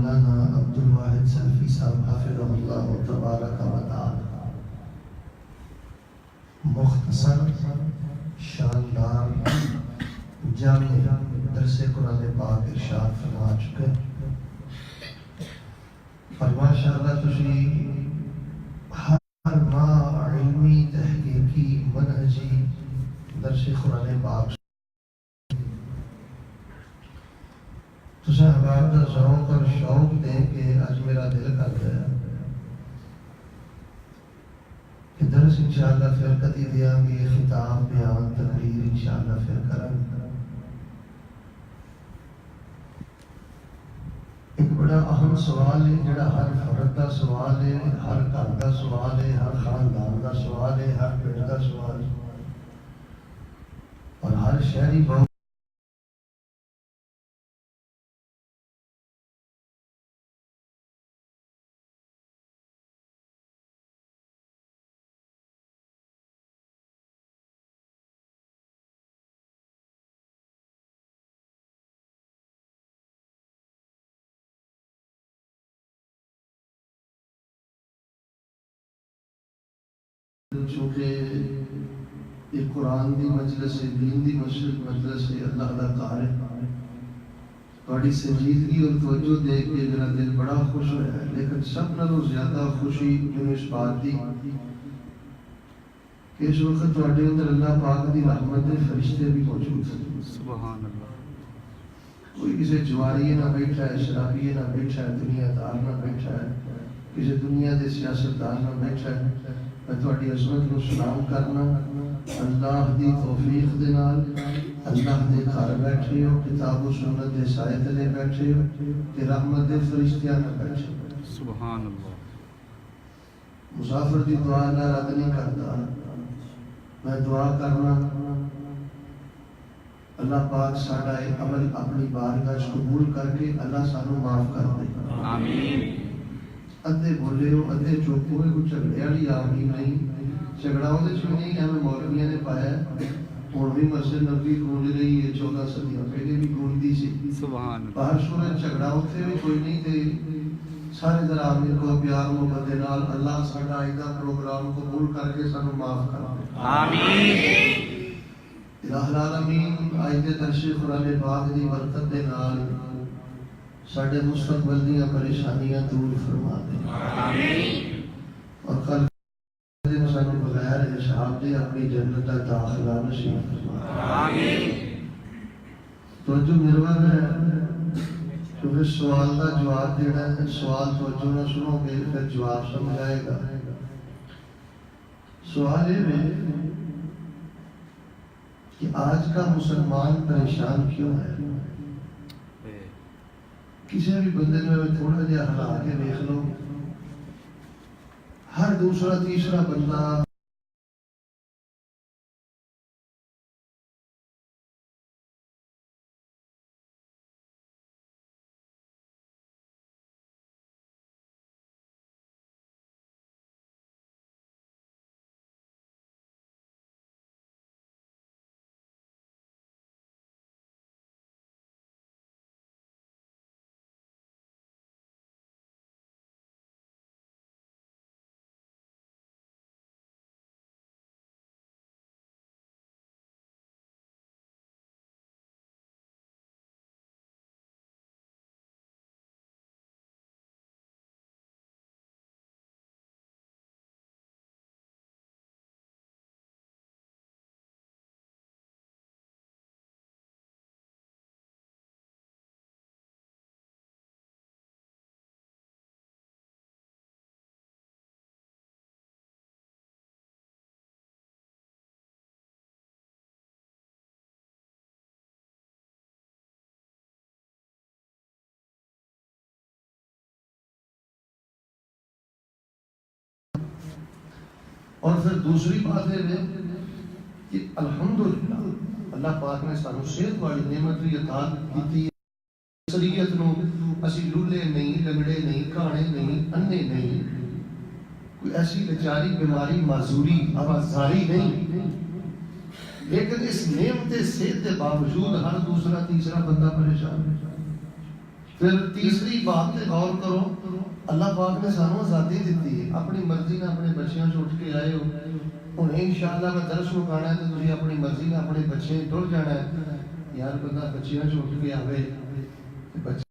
مولانا عبد الواحد سلفی صاحب حافظہ اللہ تبارک و تعالی مختصر شاندار جامع درس قرآن پاک ارشاد فرما چکے اور ماشاءاللہ تسی ہر ماہ علمی تحقیقی منہجی درس قرآن پاک تسا احباب دا ذوق اور شوق دے کے آج میرا دل کر گیا کہ درس انشاءاللہ پھر کتی دیا گے خطاب بیان تقریر انشاءاللہ پھر کریں ایک بڑا اہم سوال ہے جڑا ہر فرد دا سوال ہے، ہر گھر دا سوال ہے، ہر خاندان دا سوال ہے، ہر پنڈ دا سوال ہے اور ہر شہری بہت چونکہ یہ قرآن دی مجلس ہے، دین دی مجلس ہے، اللہ دا کار ہے، بڑی سنجیدگی اور توجہ دے کے میرا دل بڑا خوش ہوا ہے، لیکن سب نالوں زیادہ خوشی میں اس بات دی کہ اس وقت تواڈے اندر اللہ پاک دی رحمت دے فرشتے بھی موجود ہیں۔ سبحان اللہ۔ کوئی کسی جواریے نہ بیٹھا ہے، شرابیے نہ بیٹھا ہے، دنیا دار نہ بیٹھا ہے، کسی دنیا دے سیاستدان نہ بیٹھا ہے، میں تواڈی عظمت کو سلام کرنا اللہ دی توفیق دے نال، اللہ دے گھر بیٹھے ہو، کتاب و سنت دے سائے تلے بیٹھے ہو کہ رحمت دے فرشتیاں نہ بیٹھے ہو۔ سبحان اللہ۔ مسافر دی دعا اللہ رد نہیں کرتا، میں دعا کرنا اللہ پاک ساڈا عمل اپنی بارگاہ قبول کر کے اللہ سانو معاف کر دے۔ آمین۔ ادھے بولے ہو، ادھے چپ ہوئے، کوئی جھگڑے والی آمین نہیں، جھگڑا ہوتے چ نہیں ہے، ہمیں مولویاں نے پایا ہوں بھی مسجد نبی گونج رہی ہے، 14 صدیاں پہلے بھی گونجتی سی۔ سبحان اللہ۔ باہر صورت جھگڑا ہوتے بھی کوئی نہیں تھے، سارے ذرا آمین کو پیار محبت نال اللہ ساڈا ایدا پروگرام قبول کر کے سانو معاف کر دے۔ آمین۔ الہ العالمین آج دے درس قرآن پاک دی برکت دے نال ساڈے مستقبل دیاں پریشانیاں دور فرما دے۔ آمین۔ اور کل دن سانو بغیر حساب دے اپنی جنت دا داخلہ نصیب فرما۔ آمین۔ توجہ مرور ہے کیونکہ سوال دا جواب دینا ہے، سوال توجہ نہ سنو گے پھر جواب سمجھ آئے گا۔ سوال یہ ہے کہ آج کا مسلمان پریشان کیوں ہے؟ کسی بھی بندے میں تھوڑا جہا ہلا کے دیکھ لو، ہر دوسرا تیسرا بندہ اور پھر دوسری بات ہے کہ الحمدللہ اللہ پاک نے سانو صحت والی نعمت عطا کی ہے، شریعت نو اسی لولے نہیں، لنگڑے نہیں، کانے نہیں، انے نہیں، کوئی ایسی بیچاری بیماری معذوری آوازاری نہیں، لیکن اس نعمت صحت کے باوجود ہر دوسرا تیسرا بندہ پریشان ہے۔ پھر تیسری بات پہ غور کرو، اللہ پاک نے سانو آزادی دیتی ہے، اپنی مرضی نے اپنے بچیاں سے اٹھ کے آئے ہو، انہیں انشاءاللہ میں درس مکانا ہے تو تجھے اپنی مرضی نے اپنے بچے ٹر جانا ہے۔ یار بندہ بچیاں سے اٹھ کے آوے، بچے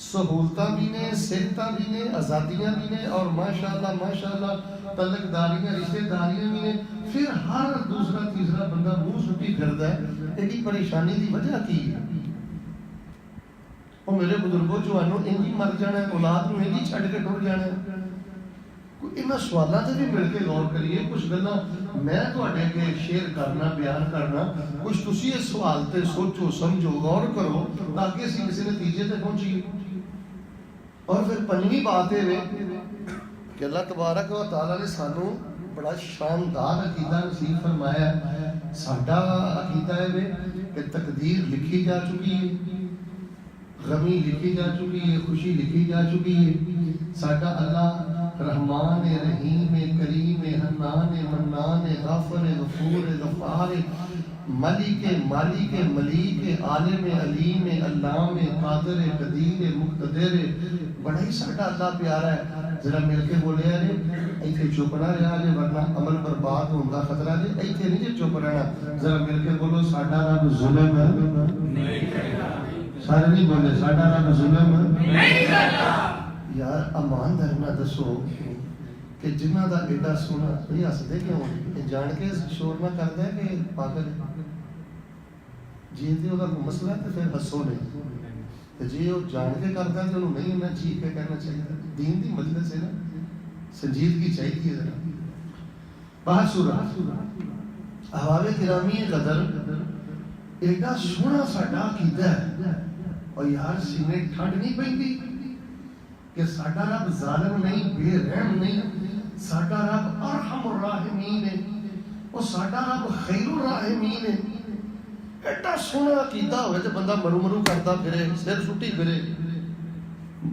سہولتاں بھی نے، صحتاں بھی نے، آزادیاں بھی نے، اور ماشاءاللہ تعلق داریاں رشتہ داریاں بھی نے۔ پھر ہر دوسرا تیسرا بندہ منہ سٹی پھردا ہے، ایڈی پریشانی دی وجہ کی ہے؟ وہ میرے بزرگوں جوانوں انجی مر جانا ہے، اولاد نو انجی چھڈ کے ٹر جانا ہے۔ انہاں سوالاں تے بھی مل کے غور کریے، کچھ گلاں میں تواڈے اگے شیئر کرنا، بیان کرنا، کچھ تسی اس سوال تے سوچو سمجھو غور کرو تاکہ اسی کسی نتیجے تے پہنچیے۔ اور پھر پنجویں بات ہے کہ اللہ تبارک و تعالیٰ نے سانو بڑا شاندار عقیدہ نصیب فرمایا ہے۔ ساڈا عقیدہ ہے کہ تقدیر لکھی جا چکی ہے، غمی لکھی جا چکی ہے، خوشی لکھی جا چکی ہے۔ ساڈا اللہ رحمان رحیم کریم حنان منان غافر غفور غفار ملک مالک ملیک عالم علیم علام قادر قدیر مقتدر، بڑا ہی ساڈا اللہ پیارا ہے۔ ذرا مل کے بولے نے ایتھے چپ نہ رہا جے ورنہ عمل برباد ہونے کا خطرہ جے، ایتھے نہیں جے چپ رہنا۔ ذرا مل کے بولو ساڈا رب ظلم نہیں کرتا۔ سارے نہیں بولے ساڈا رب ظلم نہیں کرتا۔ یار امان دھرنا دسو کہ جنہ دا ایڈا سونا یہ ہسدے کیوں جان کے شور نہ کرتا ہے کہ پاگل ہے؟ جی تے وہ مسئلہ ہے تو پھر ہسو نہیں، جی وہ جان کے کرتا ہے تو انہوں نہیں انہیں چیخ کے کہنا چاہیے۔ دین دی مجلس ہے نا، سنجیدگی چاہیے ذرا۔ باہر صورت احباب گرامی قدر ایڈا سونا ساڈا عقیدہ ہے، اور یار سینے ٹھنڈ نہیں پیندی کہ ساڈا رب ظالم نہیں، بے رحم نہیں، ساڈا رب ارحم الراحمین ہے، اور ساڈا رب خیر الراحمین ہے۔ ایڈا سونا عقیدہ ہوئے تو بندہ مرو مرو کرتا پھرے، سر سٹی پھرے،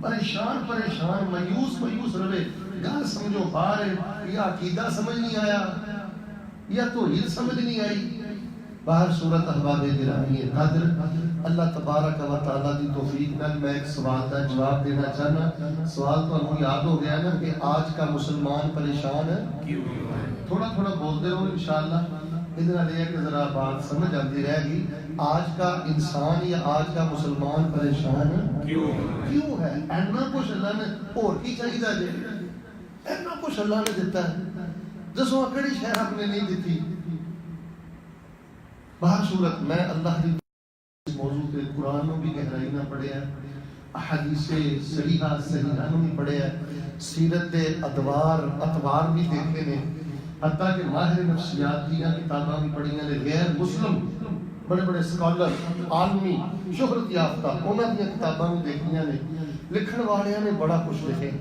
پریشان پریشان مایوس مایوس رہے، گل سمجھو باہر ہے، یا عقیدہ سمجھ نہیں آیا یا توحید سمجھ نہیں آئی۔ باہر صورت احباب گرامی قدر اللہ تبارک و تعالیٰ دی توفیق نال میں ایک سوال کا جواب دینا چاہنا۔ سوال تو ہمیں یاد ہو گیا نا کہ آج کا مسلمان پریشان ہے، تھوڑا تھوڑا بولتے رہو انشاءاللہ، ادھر لے کہ ذرا بات سمجھ آتی رہے گی۔ آج کا انسان یا آج کا مسلمان پریشان کیوں ہے؟ اینا کچھ اللہ نے اور کی چاہیے جے، اینا کچھ اللہ نے دیتا ہے، جسوں اکڑی شہر آپ نے نہیں دیتی۔ باہر صورت میں اللہ کی اس موضوع پہ قرآن میں بھی گہرائی نہ پڑھے ہے، احادیث صحیحہ صحیحہ بھی پڑھے ہے، سیرت اتوار بھی دیکھے نے، حتیٰ کہ ماہر نفسیات کی کتاباں بھی پڑھی ہیں، غیر مسلم بڑے بڑے اسکالر عالمی شہرت یافتہ انہوں نے کتاباں بھی دیکھنیاں نے، لکھن والے نے بڑا کچھ لکھے۔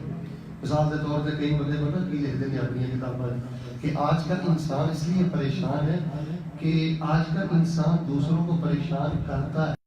مثال کے طور پہ کئی بندے پتہ کی لکھتے ہیں اپنی کتابیں کہ آج کا انسان اس لیے پریشان ہے کہ آج کا انسان دوسروں کو پریشان کرتا ہے۔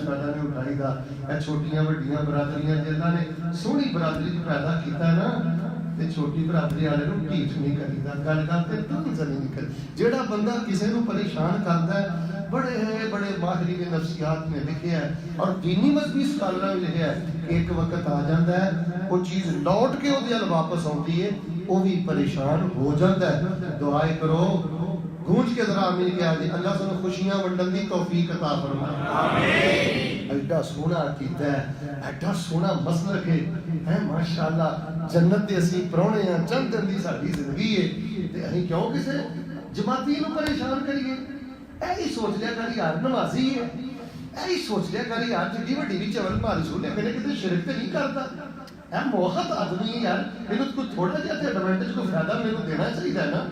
پیدا نے اٹھائی دا اے چھوٹیاں بڑیاں برادریاں جنہاں نے سونی برادری جو پیدا کیتا ہے نا، تے چھوٹی برادری والے نوں ٹھیک نہیں کریدا گل کرتے تمیز نہیں نکل جیڑا بندہ کسے نوں پریشان کردا ہے بڑے بڑے ماہرین نفسیات نے لکھیا ہے اور دینی مذہبی سکالراں نے لکھیا ہے ایک وقت آ جاندا ہے وہ چیز لوٹ کے اودے ال واپس آندی ہے وہ بھی پریشان ہو جاندا ہے دعائے کرو گونج کے ذرا آمین کہا جی اللہ سن خوشیاں ونڈن دی توفیق عطا فرمائے آمین ایڈا سونا عقیدہ ہے ایڈا سونا مسلک ہے ماشاءاللہ جنت دے اسی پرونے ہیں چند دن دی ساڈی زندگی ہے تے اہیں کیوں کسے جماعتی نوں پریشان کریے ایہی سوچ لیا کر یار نمازی ہے ایہی سوچ لیا کر یار جڑی وڈی وی چول ماری سولے میرے کتے شرک تے نہیں کردا اے موحد آدمی ہے یار مینوں کوئی تھوڑا جہا تے ایڈوانٹیج کو فائدہ مینوں دینا چاہیے نا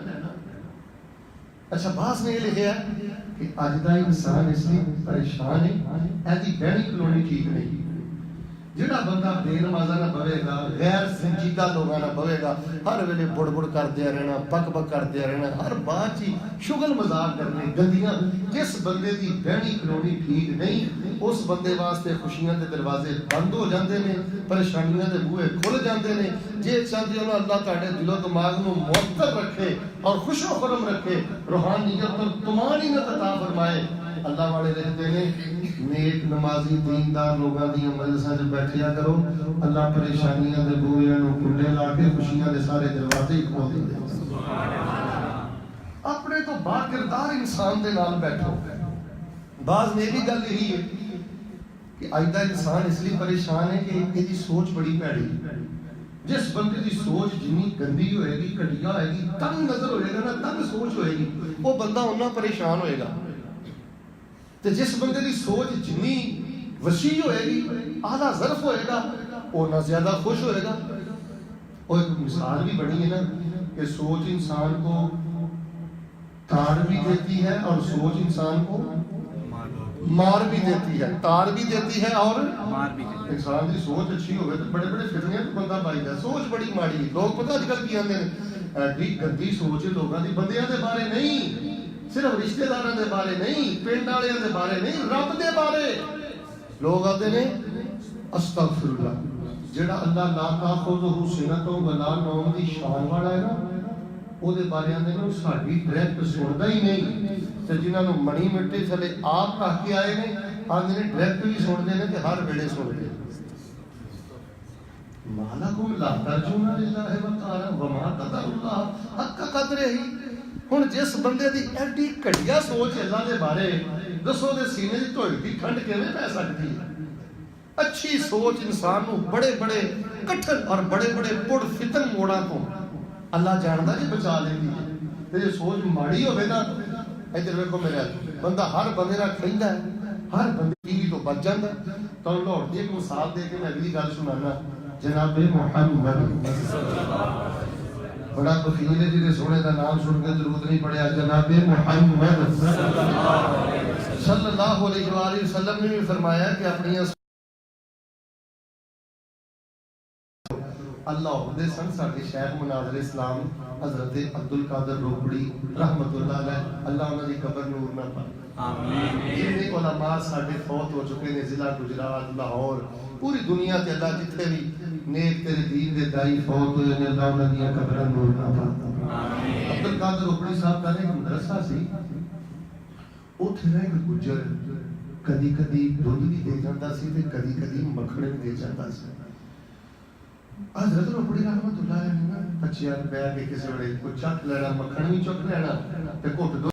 اچھا باس نے یہ لکھا ہے کہ اج دا انسان اس لیے پریشان ہے ایسی بہنی کلونی ٹھیک نہیں جڑا بندہ بے نمازہ نہ بوے گا غیر سنجیدہ لوگاں نہ بوے گا ہر ویلے بڑ بڑ کر دیا رہنا بک بک کر دیا رہنا ہر بات ہی شغل مذاق کرنے گندیاں جس بندے دی بہنی کلونی ٹھیک نہیں اس بندے واسطے خوشیاں دے دروازے بند ہو جاندے نے پریشانیاں دے بوئے کھل جاندے نے جے چاہتے ہو اللہ تہاڈے دل و دماغ نو معطر رکھے اور خوش و خرم رکھے روحانیت اور طمانینت عطا فرمائے اللہ والے رہتے نے نیک نمازی دیندار لوگاں دی مجلساں وچ بیٹھیا کرو اللہ پریشانیاں دے بوئے نو کھلے لا کے خوشیاں دے سارے دروازے کھول دے سبحان اللہ اپنے تو با کردار انسان دے نال بیٹھو بعض نے بھی گل یہی ہے کہ اج دا انسان اس لیے پریشان ہے کہ اس دی سوچ بڑی پیڑی جس بندے دی سوچ جنی گندی ہوئے گی گھٹیا ہوئے گی تنگ نظر ہوئے گا نا تنگ سوچ ہوئے گی وہ بندہ اتنا پریشان ہوئے گا تے جس بندے دی سوچ جنی وسیع ہوئے گی اعلیٰ ظرف ہوئے گا اتنا زیادہ خوش ہوئے گا اور ایک مثال بھی بڑی ہے نا کہ سوچ انسان کو تار بھی دیتی ہے اور سوچ انسان کو مار بھی دیتی ہے تار بھی دیتی ہے اور مار بھی دیتی ہے انسان کی سوچ اچھی ہوئے تو بڑے بڑے فتنے تو بندہ پائی جائے سوچ بڑی ماڑی ہے لوگ پتہ اج کل کی آندے ہیں ایڈی گندی سوچ لوگاں دی بندیاں دے بارے نہیں صرف رشتہ داراں دے بارے نہیں پنڈ والیاں دے بارے نہیں رب دے بارے لوگ آتے نے استغفر اللہ جڑا اللہ لا تاخذہ سنۃ ولا نوم دی شان والا ہے نا او دے بارے آندے نے ساڈی ڈائریکٹ سندا ہی نہیں تے جنہاں نوں منی مٹی تھلے آپ رکھ کے آئے نے آندے نے ڈائریکٹ بھی سن دے نے تے ہر ویلے سن دے مالکم لا ترجون للہ وقارا وما قدر اللہ حق قدرہ ہن جس بندے دی ایڈی گھٹیا سوچ اللہ دے بارے دسو دے سینے دی تھوڑی دی ٹھنڈ کیویں پے سکتی ہے اچھی سوچ انسان نو بڑے بڑے کٹھن اور بڑے بڑے پڑ فتن موڑاں تو اللہ جاندا جی بچا لیندی ہے تے جے سوچ ماڑی ہوے نا ادھر ویکھو میرے بندہ ہر بندے نال کھیندا ہے ہر بندے کی تو بچ جاندا تو لاہور دی ایک مثال دے کے میں اگلی گل سنانا جناب محمد بڑا بخیل ہے جی سونے کا نام سن کے درود نہیں پڑھیا جناب محمد صلی اللہ علیہ وآلہ وسلم نے بھی فرمایا کہ اپنی اللہ دے سن ساڈے شیخ مناظر اسلام حضرت عبد القادر روکڑی رحمت اللہ علیہ اللہ انہاں دی قبر نور نہ پائے آمین جتنے علماء ساڈے فوت ہو چکے نے ضلع گجرات لاہور پوری دنیا تے اللہ جتھے بھی نیک تیرے دین دے دائی فوت ہوئے نے اللہ انہاں دی قبر نور نہ پائے آمین عبد القادر روکڑی صاحب کا ایک مدرسہ سی اوتھے رہ کے گجر کدی کدی دودھ بھی دے جاندا سی تے کدی کدی مکھن بھی دے جاندا سی حضرت روکڑی رحمت اللہ علیہ نے بچیاں بیٹھ کے کسی ویلے کو چک لینا مکھن بھی چک لینا تے گھٹ دو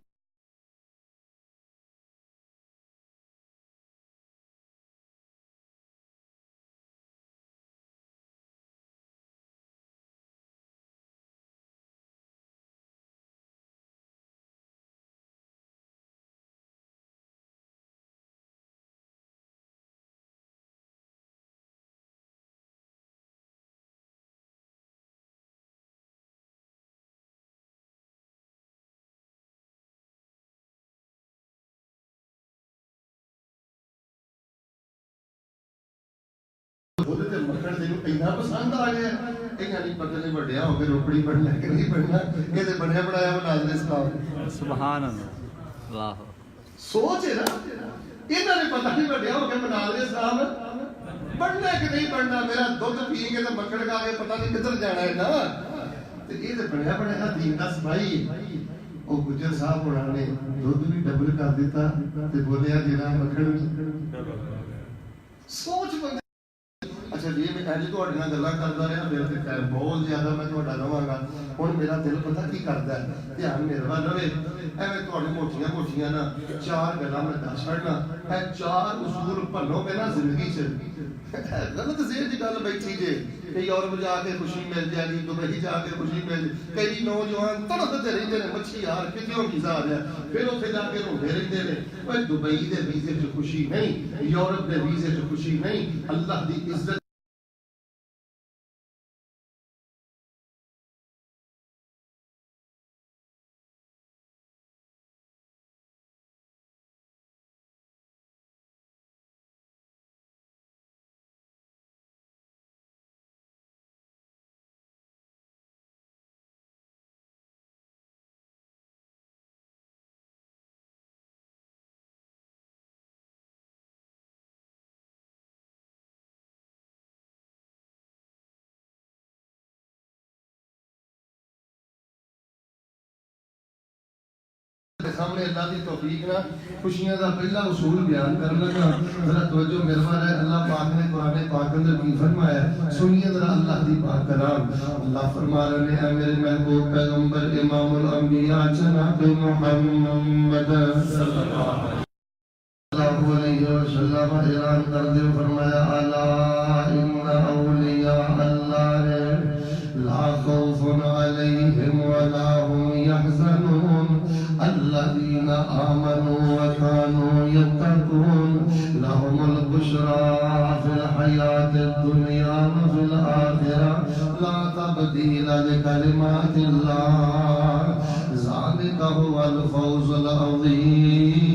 مکھن دے اینا پسند آ گیا اینا نہیں پتہ نہیں بڑھیا ہو کے روکڑی پڑھنا کہ نہیں پڑھنا یہ تے بنیا بڑھایا مناظر اسلام سبحان اللہ اللہ سوچ ہے نا اینا نہیں پتہ نہیں بڑھیا ہو کے مناظر اسلام بڑھنا کہ نہیں بڑھنا، میرا دودھ پی کے تو مکھن کھا کے پتہ نہیں کدھر جانا ہے نا. تے یہ تے بڑھیا بڑھیا دین دا سپاہی. وہ گجر صاحب ہونا نے دودھ بھی ڈبل کر دیتا تے بولیا جڑا مکھن سوچ بندے. اچھا جی میں اج تہاڈے نال گلاں کردا رہا پھر تے خیر بہت زیادہ میں تہاڈا رہواں گا. ہن میرا دل پتہ کی کردا ہے، دھیان میرے ول رہے. ایویں تہاڈے موٹیاں موٹیاں نا چار گلاں میں دس چھڑنا، اے چار اصول بھنو گے نا زندگی چ غلط ذہن دی گل بیٹھی جے کہ یورپ جا کے خوشی مل جائے گی، دبئی جا کے خوشی مل جائے. کئی نوجوان تڑپتے رہتے ہیں مچھی یار کتوں ویزا آ جائے، پھر اتنے جا کے روندے رہتے ہیں. بھائی دبئی دے ویزے چ خوشی نہیں، یورپ دے ویزے چ خوشی نہیں. اللہ دی عزت سامنے اللہ کی توفیق نہ خوشیاں دا پہلا اصول بیان کرنا لگا. ذرا توجہ مہربان ہے. اللہ پاک نے قرآن پاک اندر کی فرمایا ہے، سنیے ذرا اللہ دی پاک کلام. اللہ فرما رہے ہیں میرے محبوب پیغمبر امام الانبیاء جناب محمد صلی اللہ علیہ وسلم اعلان کر دے. فرمایا الا ان اولیاء اللہ لا خوف علیہم ولا هم يحزنون الذين آمنوا وكانوا يتقون لهم البشرى في الحياة الدنيا وفي الآخرة لا تبديل لكلمات الله ذلك هو الفوز العظيم.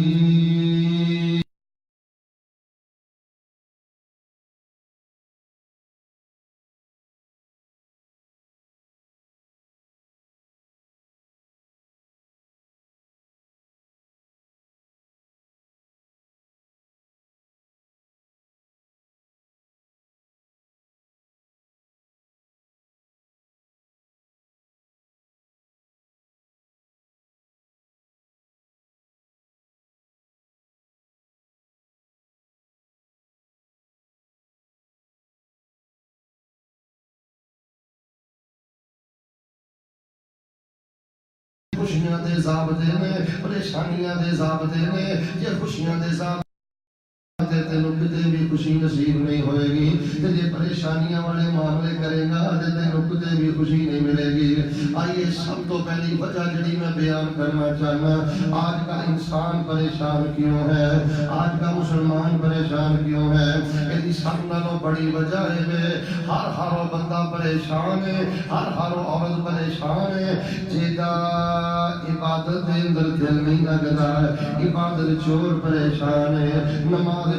خوشیاں دے ضابطے نے، پریشانیاں دے ضابطے نے. یہ خوشیاں دے ضابطے تینوں کتے بھی خوشی نصیب نہیں ہوئے گی. جی پریشانیاں والے معاملے کرے گا تو تینوں کتے بھی خوشی نہیں ملے گی. آئیے سب تو پہلی وجہ جڑی میں بیان کرنا چاہنا، آج کا انسان پریشان کیوں ہے، آج کا مسلمان پریشان کیوں ہے. یہ سب نالوں بڑی وجہ ہے ہر بندہ پریشان ہے، ہر عورت پریشان ہے. جیدا عبادت دے اندر دل نہیں لگتا ہے، عبادت چور پریشان ہے. نماز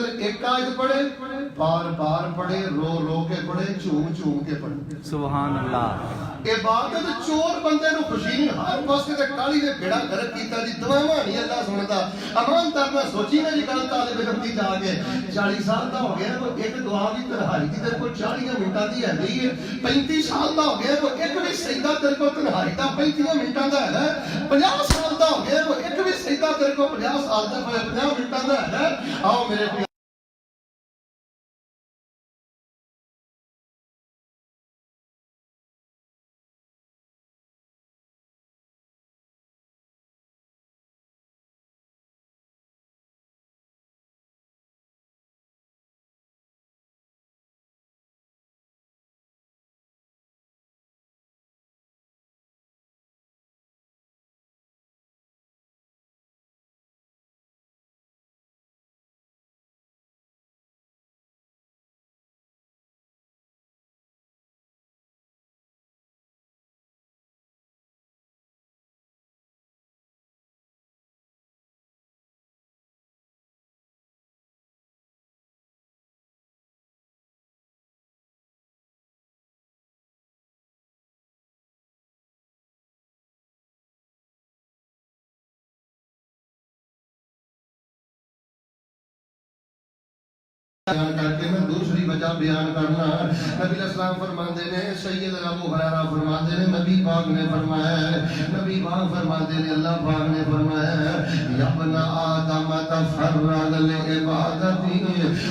ایک آیت پڑھے بار بار پڑھے رو رو کے پڑھے چوم چوم کے پڑھے سبحان اللہ عبادت چور بندے نو خوشی نہیں ہر پاسے تے کالی نے بیڑا گرک کیتا جی دعاواں نہیں اللہ سندا ایماندار میں سوچی میں جی گل طالب علم دی جا کے 40 سال دا ہو گیا کوئی ایک دعا دی تنہائی دی تے کوئی 40 منٹاں دی ہے نہیں ہے 35 سال دا ہو گیا کوئی ایک بھی سجدہ تیرے کو تنہائی دا 35 منٹاں دا ہے 50 سال دا ہو گیا کوئی ایک بھی سجدہ تیرے کو 50 سال دا 50 منٹاں دا ہے آؤ میرے بیان کر کے میں دوسری وجہ بیان کرنا نبی الاسلام فرماندے نے سید ابو ہریرہ فرماندے نے نبی پاک نے فرمایا نبی پاک فرماندے نے اللہ پاک نے فرمایا یا ابن آدم تفرغ لعبادتی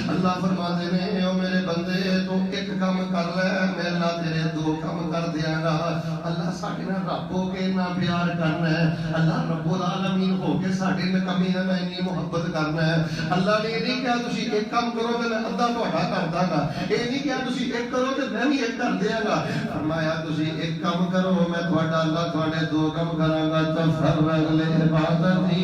اللہ فرماندے نے او میرے بندے تو ایک کام کر لے میں اللہ تیرے دو کام کر دیاں گا اللہ ساڈے نال رب ہو کے اتنا پیار کرنا ہے اللہ رب العالمین ہو کے ساڈے میں کمی نہ اتنی محبت کرنا ہے اللہ نے نہیں کہا تسی ایک کام کرو میں ادھا تہاڈا کر داں گا اے نہیں کہا تسی ایک کرو تے میں بھی ایک کر دیاں گا فرمایا تسی ایک کام کرو میں تہاڈا اللہ تہاڈے دو کام کراں گا تفرغ لعبادتی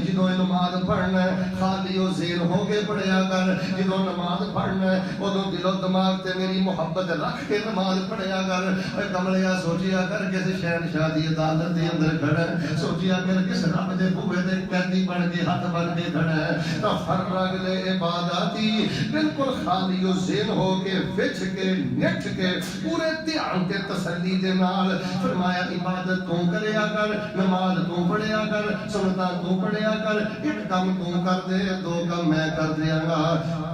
جدوں نماز پڑھنا ہے خالی او ذہن ہو کے پڑھیا کر جدوں نماز پڑھنا ہے اودوں دل و دماغ تے میری محبت رکھ کے نماز پڑھیا کر اے کملیا سوچیا کر کس شہنشاہ دی عدالت دے اندر کھڑا ہے سوچیا کر کس رب دے بوئے تے قیدی بن کے ہاتھ بن کے کھڑا ہے تفرغ لعبادتی بالکل خالی و ذہن ہو کے وچھ کے نٹھ کے پورے دھیان کے تسلی دے نال فرمایا عبادت تو کریا کر نماز تو پڑھیا کر سنتاں تو پڑھیا کر ایک کام تو کر دے دو کام میں کر دیاں گا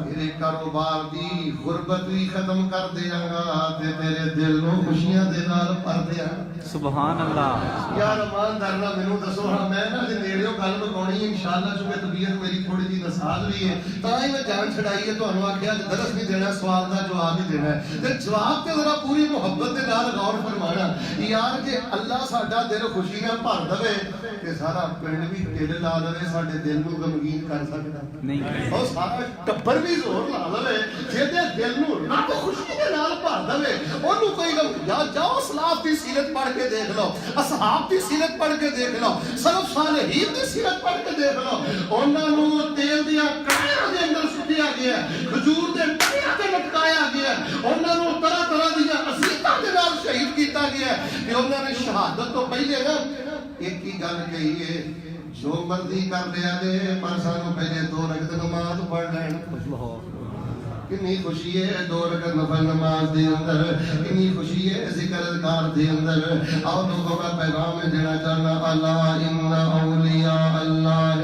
تیرے کاروبار دی غربت بھی ختم کر دیاں گا تے تیرے دل نو خوشیاں دے نال بھر دیاں سبحان اللہ یار امان درنا مینوں دسو ہاں میں نا دے نیڑیوں گل بکاونی انشاءاللہ چونکہ طبیعت میری تھوڑی جی نساز بھی ہے تاں ہی میں جان چھڑائی ہے تانوں آکھیا درس بھی دینا سوال دا جواب بھی دینا ہے تے جواب تے ذرا پوری محبت دے نال غور فرمانا یار جے اللہ ساڈا دل خوشی نال بھر دے تے سارا پنڈ بھی دل لا لے ساڈے دل نو غمگین کر سکدا نہیں او سارا ٹبر بھی زور لا لے جے تے دل نو رب خوشی دے نال بھر دے اونوں کوئی غم جاؤ سلاف دی سیرت پڑھ کے دیکھ لو اصحاب دی سیرت پڑھ کے دیکھ لو سلف صالحین دی سیرت پڑھ کے دیکھ لو انہاں نو تیل دیاں کڑیاں دے اندر سٹیا گیا کھجور دے ٹکڑیاں تے لٹکایا گیا انہاں نو طرح طرح دیاں عزیتاں دے نال شہید کیتا گیا کہ انہاں نے شہادت تو پہلے نا ایک ہی گل کہی ہے جو مرضی کر لیا دے پر سانو پہلے 2 رکعت نماز پڑھ لین کنی خوشی ہے 2 رکعت نفل نماز دے اندر کنی خوشی ہے ذکر اذکار دے اندر اور لوگوں کا پیغام دینا چاہنا الا ان اولیاء اللہ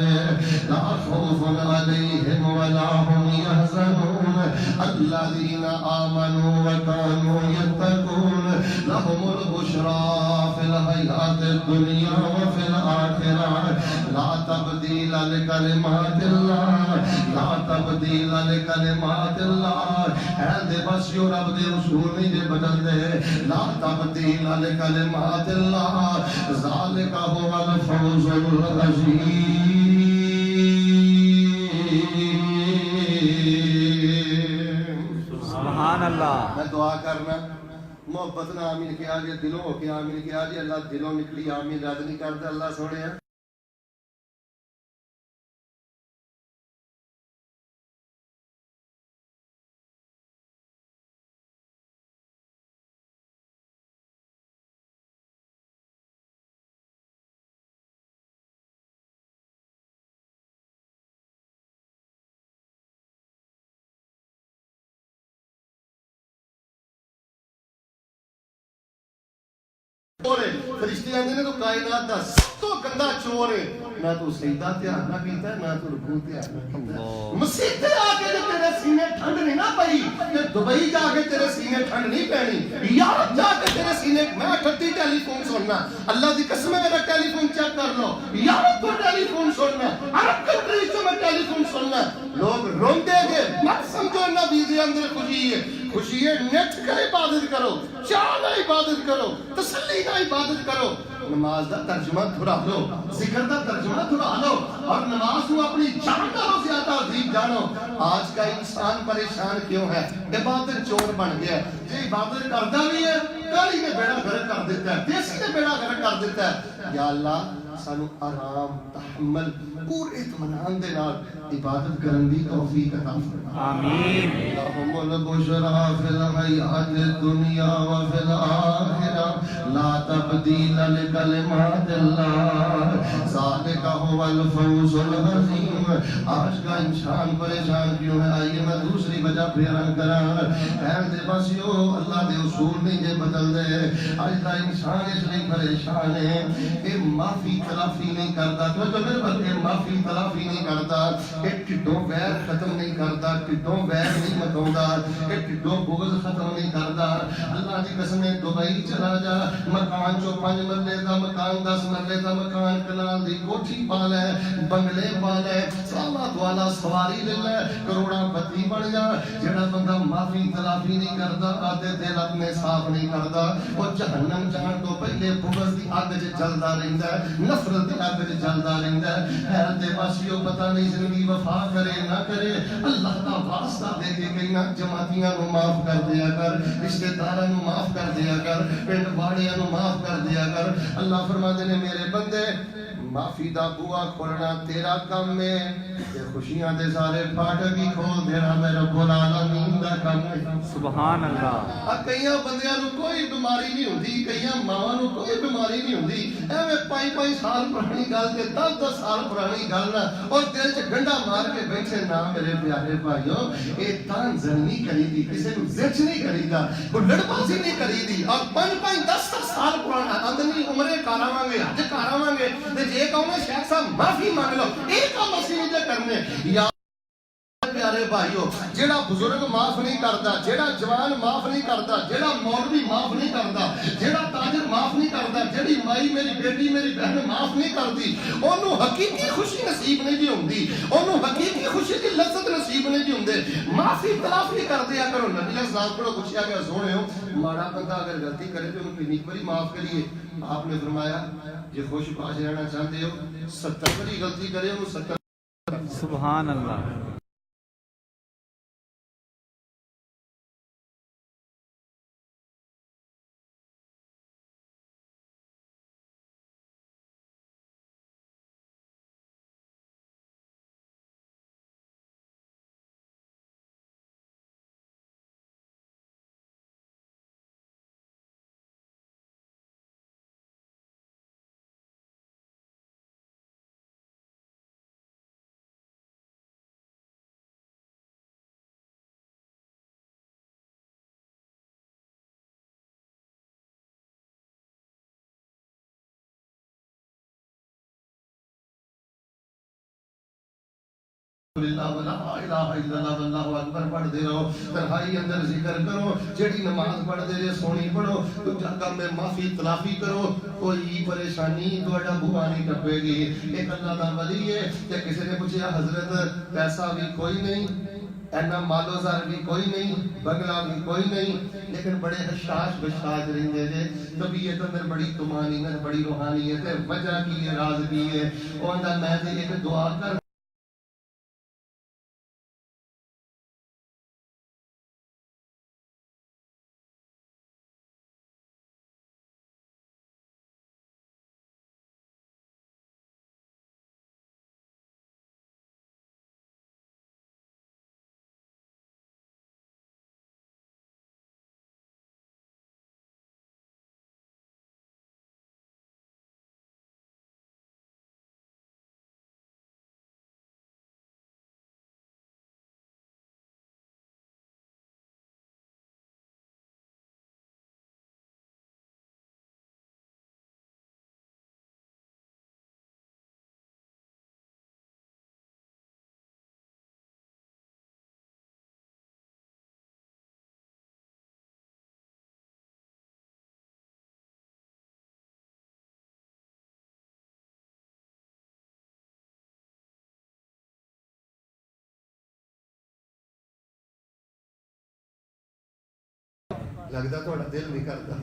لا خوف علیہم ولا هم يحزنون الذين آمنوا وكانوا يتقون لهم البشرى في الحياة الدنيا وفي الآخرة لا تبديل لكلمات الله لا تبديل لكلمات الله ہے دے بس یو رب دے رسول نہیں دے بدل دے لا تبدیل لکلمات اللہ ذالک هو الفوز العظیم سبحان اللہ میں دعا کرنا محبت نہ آمین کیا جی دلوں ہو کے آمین کیا جی اللہ دلوں نکلی آمین رد نہیں کرتا اللہ سوڑے چور ہے. فرشتے آندے نے تو کائنات دا سب تو گندا چور ہے. نہ تو سجدہ دھیان نہ کیتا نہ تو رکوع دھیان نہ کیتا. مسجد تے آ کے تیرے سینے ٹھنڈ نہیں نہ پئی تے دبئی جا کے تیرے سینے ٹھنڈ نہیں پینی. یارب جا کے تیرے سینے میں 38 ٹیلی فون سننا. اللہ دی قسم ہے میرا ٹیلی فون چیک کر لو. یارب تو ٹیلی فون سننا. عرب کنٹری سے میں ٹیلی فون سننا. لوگ روندے گے مت سمجھو نہ بیزی اندر خوشی ہے. خوشی ہے نیٹ کا عبادت کرو, چاہ عبادت کرو, تسلی کا عبادت کرو. نماز دا ترجمہ دھرا لو, ذکر دا ترجمہ دھرا لو, اور نماز کو اپنی جان کرو زیادہ عظیم جانو. آج کا انسان پریشان کیوں ہے؟ عبادت چور بن گیا ہے. جو عبادت کرتا بھی ہے کالی نے بیڑا گھر کر دیتا ہے, دیسی نے بیڑا گھر کر دیتا ہے. یا اللہ سانو آرام تحمل پورے اطمینان دے نال عبادت کرن دی توفیق عطا فرما. آمین. اللهم البشرى في الحياة الدنيا وفي الآخرة لا تبديل لكلمات الله ذلك هو الفوز العظيم. آج کا انسان پریشان کیوں ہے؟ آئیے میں دوسری وجہ بیان کراں. خیر دے بسیو اللہ دے اصول نہیں جے بدل دے. آج کا انسان اس لیے پریشان ہے کہ معافی تلافی نہیں کرتا. تو میرے بلکہ معافی تلافی نہیں کرتا. کہ ٹھڈوں ویر ختم نہیں کرتا, ٹھڈوں ویر نہیں مٹاوندا, کہ ٹھڈوں بغض ختم نہیں کرتا. اللہ دی قسم ہے دبئی چلا جا, مکان چو 5 مرلے دا مکان 10 مرلے دا مکان کنال دی کوٹھی پا لے, بنگلے پا لے, سالا دوالا سواری لے لے, کروڑا پتی بن جا. جڑا بندہ معافی تلافی نہیں کرتا, آدھے دل اپنے صاف نہیں کرتا, وہ جہنم جان تو پہلے بغض دی اگ وچ جلدا رہندا ہے, نفرت دی اگ وچ جلدا رہندا ہے. خیر دے واسیو پتہ نہیں زندگی وفا کرے نہ کرے, اللہ دا واسطہ دے کے کہنا جماعتیاں نو معاف کر دیا کر, رشتہ داراں نو معاف کر دیا کر, پنڈ واڑیاں نو معاف کر دیا کر. اللہ فرماتے نے میرے بندے معافی دا بوا کھولنا تیرا کام ہے, تے خوشیاں دے سارے پھاٹک ہی کھول دینا میں رب العالمین دا کام ہے. سبحان اللہ. کئیاں بندیاں نو کوئی بیماری نہیں ہوندی, کئیاں ماواں نو کوئی بیماری نہیں ہوندی. ایویں 5-5 سال پرانی گل تے 10-10 سال پرانی گل نہ اور دل چ گنڈا مار کے بیٹھے نا. میرے پیارے بھائیو اے تان زن نہیں کری دی, کسے نو زچ نہیں کری دا, کوئی لڑ بازی نہیں کری دی. اور 5-5-10 سال پرانا اندنی عمرے کراواں گے, حج کراواں گے تے جے کہو شیخ صاحب معافی مانگ لو, اے کام اسی نہیں کرنے. یا پیارے بھائیو جیڑا بزرگ معاف نہیں کرتا, جیڑا جوان معاف نہیں کرتا, جیڑا مولوی معاف نہیں کرتا, جیڑا تاجر معاف نہیں کرتا, جیڑی مائی میری بیٹی میری بہن معاف نہیں کرتی, انہوں حقیقی خوشی نصیب نہیں دی ہوندی, انہوں حقیقی خوشی کی لذت نصیب نہیں دی ہوندے. معافی تلافی کر دیا کرو. نبی علیہ السلام کو پوچھا گیا سونے ہو ماڑا بندہ اگر غلطی کرے تو انہوں کتنی باری معاف کریے؟ آپ نے فرمایا جے خوش باش رہنا چاہتے ہو 70 باری غلطی کرے انہوں 70. سبحان اللہ. اللہ ولا الہ الا اللہ واللہ اکبر پڑھ دے رہو, تنہائی اندر ذکر کرو, جڑی نماز پڑھ دے رہے سونی پڑھو, دوجا کام میں معافی تلافی کرو. کوئی پریشانی تہاڈا بوا نہیں ٹپے گی. ایک اللہ دا ولی ہے تے کسی نے پوچھا حضرت پیسہ بھی کوئی نہیں, اینا مال و زر بھی کوئی نہیں, بنگلہ بھی کوئی نہیں, لیکن بڑے حشاش بشاش رہندے تھے, طبیعت اندر بڑی طمانینت بڑی روحانیت ہے. وجہ کی ہے, راز کی ہے؟ وہ آندا میں تے ایک دعا کر ਲੱਗਦਾ ਤੁਹਾਡਾ ਦਿਲ ਨਹੀਂ ਕਰਦਾ।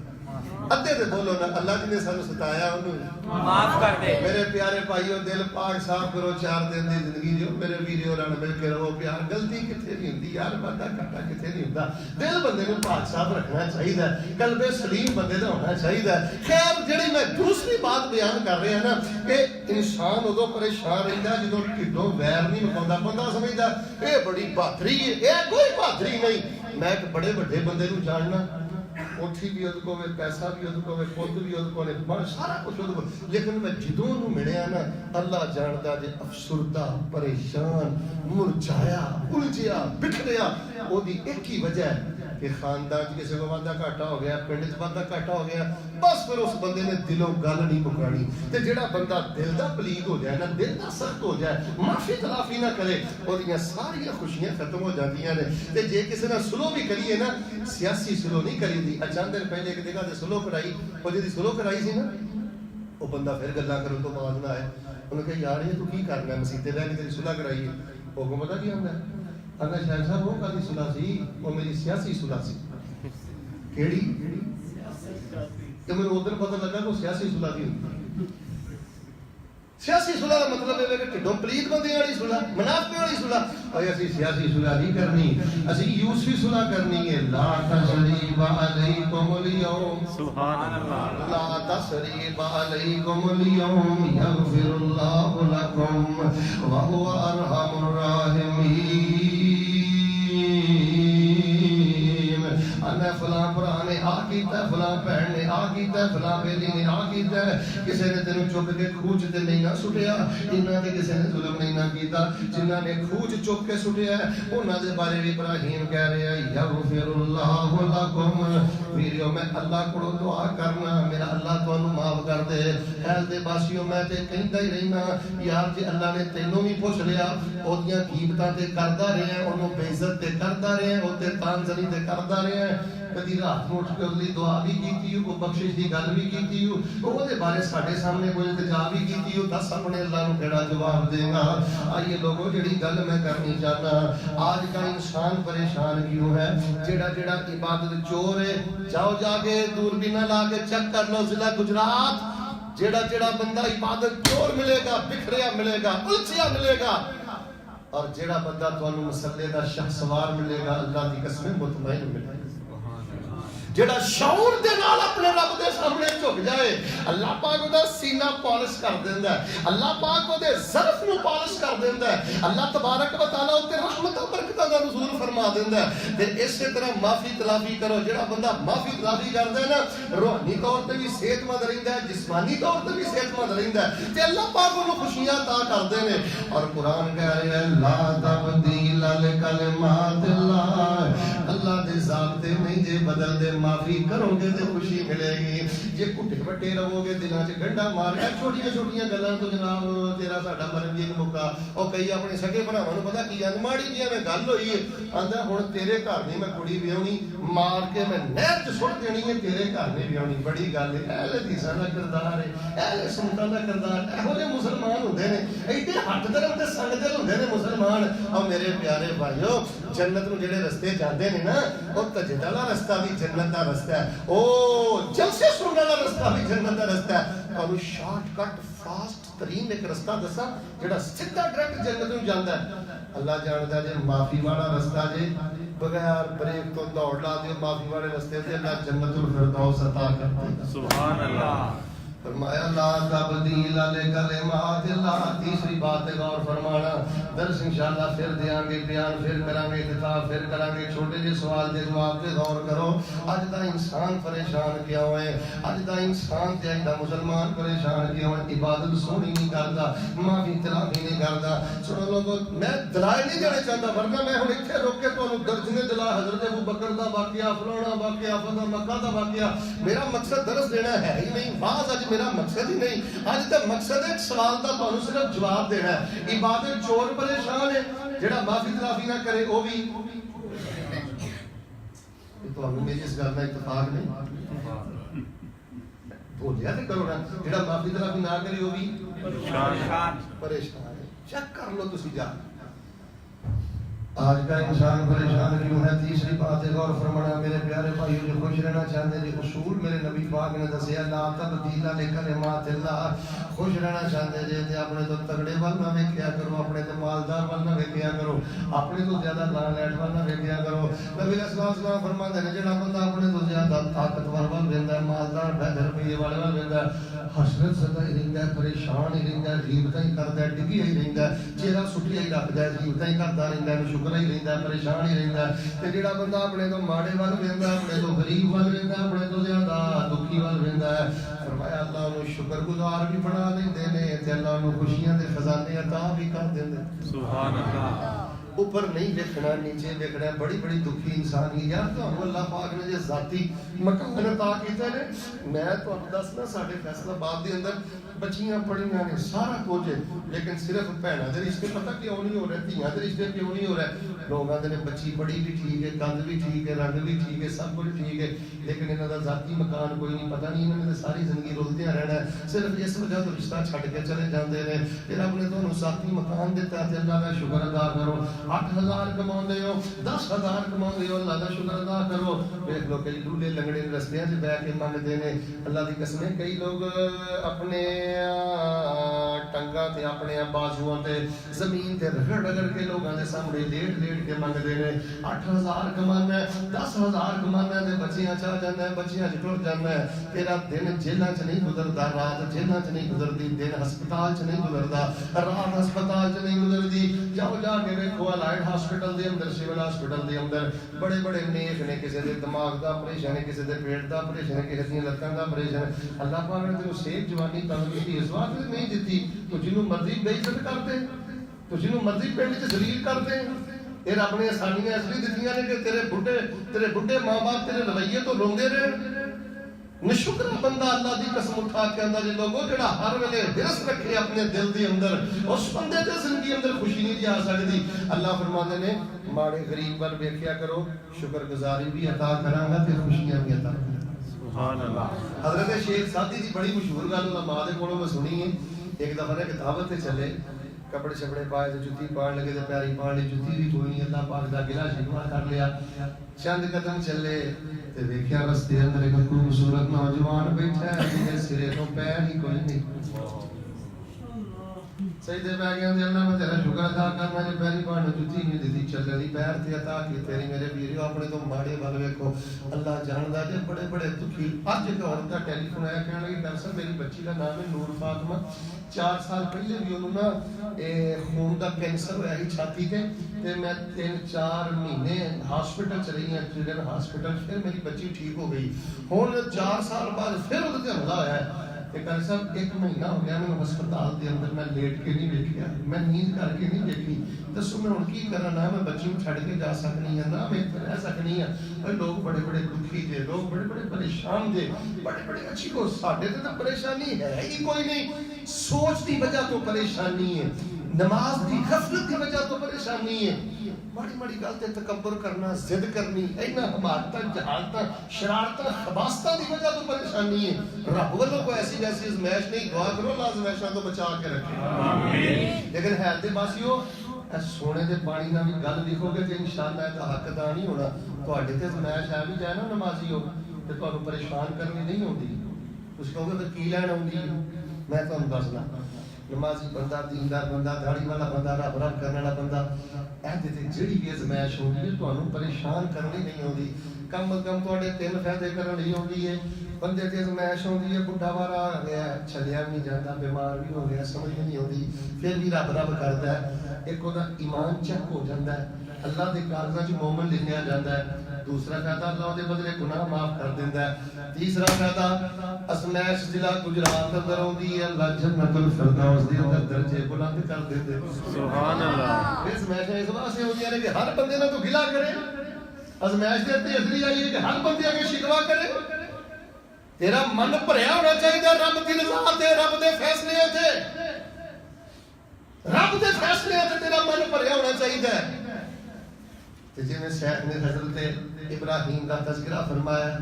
ਅੱਧੇ ਤੇ ਬੋਲੋ ਨਾ ਅੱਲਾ ਜੀ ਨੇ ਸਾਨੂੰ ਸਤਾਇਆ ਉਹਨੂੰ ਮਾਫ ਕਰ ਦੇ। ਮੇਰੇ ਪਿਆਰੇ ਭਾਈਓ ਦਿਲ ਪਾਕ ਸਾਫ਼ ਕਰੋ, 4 ਦਿਨ ਦੀ ਜ਼ਿੰਦਗੀ ਜਿਓ ਮੇਰੇ ਵੀਰੋ, ਰਲ ਮਿਲ ਕੇ ਰਹੋ। ਪਿਆਰ ਗਲਤੀ ਕਿੱਥੇ ਨਹੀਂ ਹੁੰਦੀ ਯਾਰ, ਵਾਦਾ ਘਾਟਾ ਕਿੱਥੇ ਨਹੀਂ ਹੁੰਦਾ। ਦਿਲ ਬੰਦੇ ਨੂੰ ਪਾਕ ਸਾਫ਼ ਰੱਖਣਾ ਚਾਹੀਦਾ, ਕਲਬੇ ਸਲੀਮ ਬੰਦੇ ਦਾ ਹੋਣਾ ਚਾਹੀਦਾ। ਖੈਰ ਜਿਹੜੀ ਮੈਂ ਦੂਸਰੀ ਬਾਤ ਬਿਆਨ ਕਰ ਰਿਹਾ ਨਾ ਕਿ ਇਨਸਾਨ ਉਦੋਂ ਪਰੇਸ਼ਾਨ ਰਹਿੰਦਾ ਜਦੋਂ ਢਿੱਡੋਂ ਵੈਰ ਨਹੀਂ ਮੁਕਾਉਂਦਾ। ਬੰਦਾ ਸਮਝਦਾ ਇਹ ਬੜੀ ਬਹਾਦਰੀ ਹੈ, ਇਹ ਕੋਈ ਬਹਾਦਰੀ ਨਹੀਂ। ਮੈਂ ਇੱਕ ਬੜੇ ਵੱਡੇ ਬੰਦੇ ਨੂੰ ਜਾਣਨਾ, ਕੋਠੀ ਵੀ ਉਹਦੇ ਕੋਲ, ਪੈਸਾ ਵੀ ਉਹਦੇ ਕੋਲ, ਪੁੱਤ ਵੀ ਉਹਦੇ ਕੋਲ, ਬੜਾ ਸਾਰਾ ਕੁਝ ਉਹਦੇ ਕੋਲ, ਲੇਕਿਨ ਮੈਂ ਜਦੋਂ ਉਹਨੂੰ ਮਿਲਿਆ ਨਾ ਅੱਲਾ ਜਾਣਦਾ ਜੇ ਅਫਸੁਰਦਾ, ਪਰੇਸ਼ਾਨ, ਮੁਰਝਾਇਆ, ਉਲਝਿਆ, ਬਿਖਰਿਆ, ਉਹਦੀ ਇੱਕ ਹੀ ਵਜ੍ਹਾ ਹੈ کہ خاندان کسی کو وادا گھاٹا ہو گیا, پنڈ چ وادا گھاٹا ہو گیا, بس پھر اس بندے نے دلوں گل نہیں مکانی. تے جڑا بندہ دل دا پلید ہو جائے نا, دل دا سخت ہو جائے, معافی تلافی نہ کرے, اودیاں ساریاں خوشیاں ختم ہو جاندیاں نے. تے جے کسی نال سلو بھی کریے نا, سیاسی سلو نہیں کری دی. چند دن پہلے ایک جگہ تے سلو کرائی, او جدی سلو کرائی سی نا, او بندہ پھر گلاں کرن تو باز نہ آئے. انہوں نے کہا یار یہ تو کی کرنا ہے, مسیتے لے کے تیری صلح کرائی ہے. وہ کو پتہ کیا ہوندا ہے, اگر شاہ صاحب وہ کدی صلح سی, وہ میری سیاسی صلح سی. کیڑی کہ مجھے ادھر پتہ لگا کہ وہ سیاسی صلح دی ہوندی. سیاسی صلح کا مطلب ہے کہ ٹھڈوں پلیت بندے والی صلح, منافقے والی صلح. اور اسی سیاسی صلح نہیں کرنی, اسی یوسفی صلح کرنی ہے. لا تسریب علیکم اليوم, سبحان اللہ, لا تسریب علیکم اليوم یغفر اللہ لکم وہو ارحم الراحمین. انا فلاں بھرا نے آ کیتا ہے, فلاں بہن نے آ کیتا ہے, فلاں بیلی نے آ کیتا ہے. کسی نے تینوں چک کے کھوج تے نہیں نہ سٹیا, انہاں تے کسی نے ظلم نہیں نہ کیتا. جنہاں نے کھوج چک کے سٹیا ہے انہاں دے بارے بھی ابراہیم کہہ رہے ہیں یغفر اللہ لکم. میریو میں اللہ کو دعا کرنا, میرا اللہ تانوں معاف کر دے. اہل دے باسیوں میں تے کہندا ہی رہنا یار جے اللہ نے تینوں بھی پوچھ لیا, اودیاں غیبتاں تے کردا رہیا, اونوں بے عزت تے کردا رہیا, او تے تانزلی تے کردا رہیا. کدی رات کو اٹھ کے اس لیے دعا بھی کیتی ہو, کوئی بخشش دی گل بھی کیتی ہو, وہ دے بارے ساڈے سامنے کوئی التجا بھی کیتی ہو, دس اپنے اللہ نو کیڑا جواب دے گا. آئیے لوگوں جڑی گل میں کرنی چاہنا, آج کا انسان پریشان کیوں ہے؟ جڑا جڑا عبادت چور ہے, جاؤ جا کے دوربینہ لا کے چیک کر لو ضلع گجرات, جڑا جڑا بندہ عبادت چور ملے گا, بکھریا ملے گا, الجھیا ملے گا, اور جڑا بندہ تانوں مسلے دا شخصوار ملے گا, اللہ دی قسم مطمئن ملے گا. جڑا شعور دے نال اپنے رب دے سامنے جھک جائے, اللہ پاک دا سینہ پالش کر دیندا ہے, اللہ پاک دے ظرف نو پالش کر دیندا ہے, اللہ تبارک و تعالی تے رحمت و برکتاں دا نزول فرما دیندا ہے. تے اسی طرح معافی تلافی کرو. جڑا بندہ معافی تلافی کردا ہے نا, روحانی طور تے بھی صحت مند رہندا ہے, جسمانی طور تے بھی صحت مند رہندا ہے, تے اللہ پاک نو خوشیاں عطا کردے نے. اور قرآن کہہ رہا ہے لا تبدیل لکلمات اللہ, اللہ دے ذات تے نہیں جے بدل دے, معافی کرو گے تو خوشی ملے گی. جے کٹے بٹے رہو گے, دلاں چ گنڈا مار کے چھوٹیاں چھوٹیاں گلاں تو جناب تیرا ساڈا مرن دی موقع. او کئی اپنے سگے بھراواں نوں پتہ کی آند ماڑی جی میں گل ہوئی ہے, آندا ہن تیرے گھر نہیں میں کڑی ویاونی, مار کے میں نہر چ سٹ دینی ہے, تیرے گھر نہیں ویاونی. بڑی گل ہے, اہل حدیثاں دا کردار ہے, اہل سنتاں دا کردار. ایہو جے مسلمان ہوندے نے, ایڈے ہٹ درم تے سنگ دل ہوندے نے مسلمان. او میرے پیارے بھائیو, جنت نوں جڑے رستے جاندے نے نا, او تجد والا رستہ بھی جنت دا رستہ ہے, او جلسے سننے والا رستہ بھی جنت دا رستہ ہے. اور شارٹ کٹ فاسٹ ترین ایک رستہ دسا جڑا سیدھا ڈائریکٹ جنت نوں جاندا ہے. اللہ جاندا جے معافی والا رستہ جے, بغیر بریک تو دوڑ لا دیو معافی والے رستے تے, اللہ جنت الفردوس عطا کرتا ہے. سبحان اللہ. فرمایا لا تبدیل لکلمات اللہ. تیسری بات غور فرمانا, درس انشاءاللہ پھر دیاں گے, بیان پھر کریں گے, کتاب پھر کریں گے. چھوٹے جے سوال دے جواب تے غور کرو. اج دا انسان پریشان کیوں ہے؟ اج دا انسان تے اج دا مسلمان پریشان کیوں ہے؟ عبادت سونی نہیں کردا, معافی تلافی نہیں کردا. سنو لوگو, میں دلائل نہیں دینے چاہتا, ورنہ میں ہن ایتھے روک کے تانوں درجنے دلا حضرت ابوبکر دا واقعہ, فلانا واقعہ, فتح مکہ دا واقعہ. میرا مقصد درس دینا ہے ہی نہیں, واز اج میرا مقصد ہی نہیں. آج تک مقصد ایک سوال دا تانوں صرف جواب دینا ہے. عبادت چور پریشان ہے, جڑا معافی تلافی نہ کرے وہ بھی. تانوں میری اس گل نال اتفاق نہیں, بولیا تے کرو نا, جڑا معافی تلافی نہ کرے وہ بھی پریشان ہے. چیک کر لو تسی جا, آج کا انسان پریشان کیوں ہے؟ تیسری بات ہے غور فرمانا میرے پیارے بھائیو، جو خوش رہنا چاہتے ہیں، جو اصول میرے نبی پاک نے دسیا لا تبدیل لکلمات اللہ، خوش رہنا چاہتے جے تے اپنے تو تگڑے وال نہ ویکھیا کرو، اپنے تو مالدار وال نہ ویکھیا کرو، اپنے تو زیادہ لانڈ وال نہ ویکھیا کرو۔ نبی علیہ السلام فرماتے ہیں جڑا بندہ اپنے تو زیادہ طاقتور وال ویندا ہے، مالدار ڈھیر روپے والے وال ویندا ہے، حسرت زدہ ہی رہندا ہے، پریشان ہی رہندا ہے، غیبتاں ہی کردا ہے، ڈگی ہی رہندا ہے، چہرہ سٹیا ہی رکھدا ہے، غیبتاں ہی کردا رہندا ہے، شکر ہی رہندا ہے، پریشان ہی رہندا ہے۔ تے جڑا بندہ اپنے تو ماڑے وال ویندا ہے، اپنے تو غریب وال ویندا ہے، اپنے تو زیادہ دکھی وال ویندا ہے، فرمایا اللہ انہوں شکر گزار بھی بنا دیندے نے تے اللہ انہوں خوشیاں دے خزانے عطا بھی کر دیندے۔ سبحان اللہ۔ اوپر نہیں دیکھنا، نیچے دیکھنا ہے۔ بڑی بڑی دکھی انسان ہی یار تو اللہ پاک نے جو ذاتی مکان عطا کیتے نے، میں تو دسنا ساڈے فیصل آباد دے اندر بچیاں پڑھیاں نے، سارا کچھ ہے، لیکن صرف بہناں دے رشتے پتہ کیوں نہیں ہو رہے، دھیاں دے رشتے کیوں نہیں ہو رہے؟ لوگ آتے ہیں بچی پڑھی بھی ٹھیک ہے، کند بھی ٹھیک ہے، رنگ بھی ٹھیک ہے، سب کچھ ٹھیک ہے، لیکن انہوں کا ذاتی مکان کوئی نہیں، پتہ نہیں انہوں نے ساری زندگی رلدیاں رہنا ہے، صرف اس وجہ تو رشتہ چھڈ کے چلے جاندے نے۔ پھر رب نے تمہیں ذاتی مکان دیتا ہے، اللہ کا شکر ادا کرو۔ 8,000 کماؤندے ہو، 10,000 کماؤندے ہو، اللہ کا شکر ادا کرو۔ دیکھ لو کئی لولے لنگڑے رستیاں سے بیٹھ کے منگتے ہیں، اللہ کی قسمیں کئی لوگ اپنے ٹنگاں تے اپنے بازواں تے زمین تے رگڑ رگڑ کے لوگاں دے سامنے لیٹ لیٹ کے منگتے ہیں۔ 8,000 کمانا ہے، 10,000 کمانا ہے، بچیاں چاہ جانا ہے، بچیاں ٹر جانا ہے، تیرا دن جیلاں چ نہیں گزردا، رات جیلاں چ نہیں گزردی، دن ہسپتال چ نہیں گزردا، رات ہسپتال چ نہیں گزردی۔ جاؤ جا کے دیکھو allied hospital they another, civil hospital they اندر بڑے بڑے نیک نے، کسی دے دماغ دا آپریشن ہے، کسی دے پیٹ دا آپریشن ہے، کسی دی لتاں دا آپریشن ہے۔ اللہ پاک نے تینوں صحت جوانی تندرستی اس واسطے نہیں دتی تو جنوں مرضی بے عزت کرتے، تو جنوں مرضی پنڈ چ ذلیل کرتے۔ یہ رب نے آسانیاں اس لیے دتیاں نے کہ تیرے بڈھے ماں باپ تیرے رویے تو روندے رہے۔ نشکر بندہ اللہ دی قسم اٹھا کے اندر جے لوگوں جڑا ہر ویلے ہرس رکھے اپنے دل دے اندر، اس بندے تے زندگی اندر خوشی نہیں جا سکتی۔ اللہ فرماتے نے ماڑے غریب پر ویکھیا کرو، شکر گزاری بھی عطا کراں گا تے خوشیاں بھی عطا کراں گا۔ سبحان اللہ۔ حضرت شیخ سادی دی بڑی مشہور گل علماء دے کولوں میں سنی ہے۔ ایک دفعہ نے کتابت تے چلے، کپڑے شپڑے پائے تے جُتی پاڑ لگے تے پیاری پاڑ لی، جُتی بھی کوئی نہیں، اللہ پاک دا گلہ شکوہ کر لیا۔ چند قدم چلے تے دیکھیا رستے اندر ایک خوبصورت نوجوان بیٹھا ہے جنہیں سرے تو پیر ہی کوئی نہیں۔ سجدے پہ گیا اللہ میں تیرا شکر ادا کرنا جو پیری پاڑ نے جُتی نہیں دیتی، چلنی پیر تے عطا کی تیری میرے ویریو اپنے تو ماڑے بل ویکھو۔ اللہ جاندا جے بڑے بڑے دکھی۔ اج ایک عورت دا ٹیلی فون آیا کہنے لگی ڈاکٹر صاحب میری بچی کا نام ہے نور فاطمہ، 4 سال پہلے بھی انہوں نا خون دا کینسر ہوا ہی چھاتی تے میں 3-4 مہینے ہاسپٹل چلی ہیں، چلڈرن ہاسپٹل، پھر میری بچی ٹھیک ہو گئی۔ ہن 4 سال بعد پھر وہ تے حملہ ہوا ہے۔ ڈاکٹر صاحب 1 مہینہ ہو گیا میں ہسپتال دے اندر، میں لیٹ کے نہیں دیکھیا، میں نیند کر کے نہیں دیکھی، دسو میں ہن کی کراں؟ نہ میں بچی نوں چھڈ کے جا سکنی ہاں، نہ میں رہ سکنی ہاں۔ اے لوگ بڑے بڑے دکھی دے، لوگ بڑے بڑے پریشان دے، بڑے بڑے اچھی کو ساڈے تے تے پریشانی ہے ہی کوئی نہیں۔ سوچ دی وجہ تو پریشانی ہے، نماز دی غفلت دی وجہ تو پریشانی ہے۔ بڑی بڑی گل تے تکبر کرنا، ضد کرنی، اینا حماقتاں، جہالتاں، شرارتاں، خباثتاں دی وجہ تو پریشانی ہے۔ رب والوں کو ایسی ویسی ازمائش نہیں، دعا کرو اللہ ازمائشاں تو بچا کے رکھے۔ آمین۔ لیکن ہے تے باسیو سونے دے پانی نال بھی گل لکھو گے تے انشاءاللہ ادا حق ادا نہیں ہونا۔ تواڈے تے ازمائش ہے بھی جائے نا نمازی ہو تے تانوں پریشان کرنی نہیں ہوندی، تسی کہو گے کی لین آوندی ہے؟ میں تانوں دسنا، نمازی بندہ، دیندار بندہ، داڑھی والا بندہ، رب رب کرنے والا بندہ، ایندے تے جڑی بھی ازمائش ہوندی ہے تانوں پریشان کرنی نہیں ہوندی، کم از کم تواڈے 3 فائدے کرن لئی ہوندی ہے۔ بندے تے ازمائش ہوندی ہے، بڈھا وارا آ گیا، چلیا نہیں جاندا، بیمار بھی ہو گیا، سمجھ نہیں ہوندی، پھر بھی رب رب کردا ہے۔ ایک دا ایمان چیک ہو جاندا ہے، اللہ دے کاغذاں 'چ مومن لکھیا جاندا ہے۔ دوسرا فائدہ اللہ دے بدلے گناہ معاف کر دیندا ہے۔ تیسرا فائدہ ازمائش ضلع گجرات اندر ہوندی ہے، اللہ جنت الفردوس دے اندر درجے بلند کر دیندے۔ سبحان اللہ۔ ازمائش اس واسطے ہوندی ہے کہ ہر بندے نال تو گلا کرے، ازمائش دے تے اصلی آئی ہے کہ ہر بندے اگے شکوا کرے۔ تیرا من بھریا ہونا چاہیے رب دی رضا تے، رب دے فیصلے تے، رب دے فیصلے تے تیرا من بھریا ہونا چاہیے۔ تے جویں شیخ نے حضرت ابراہیم دا تذکرہ فرمایا،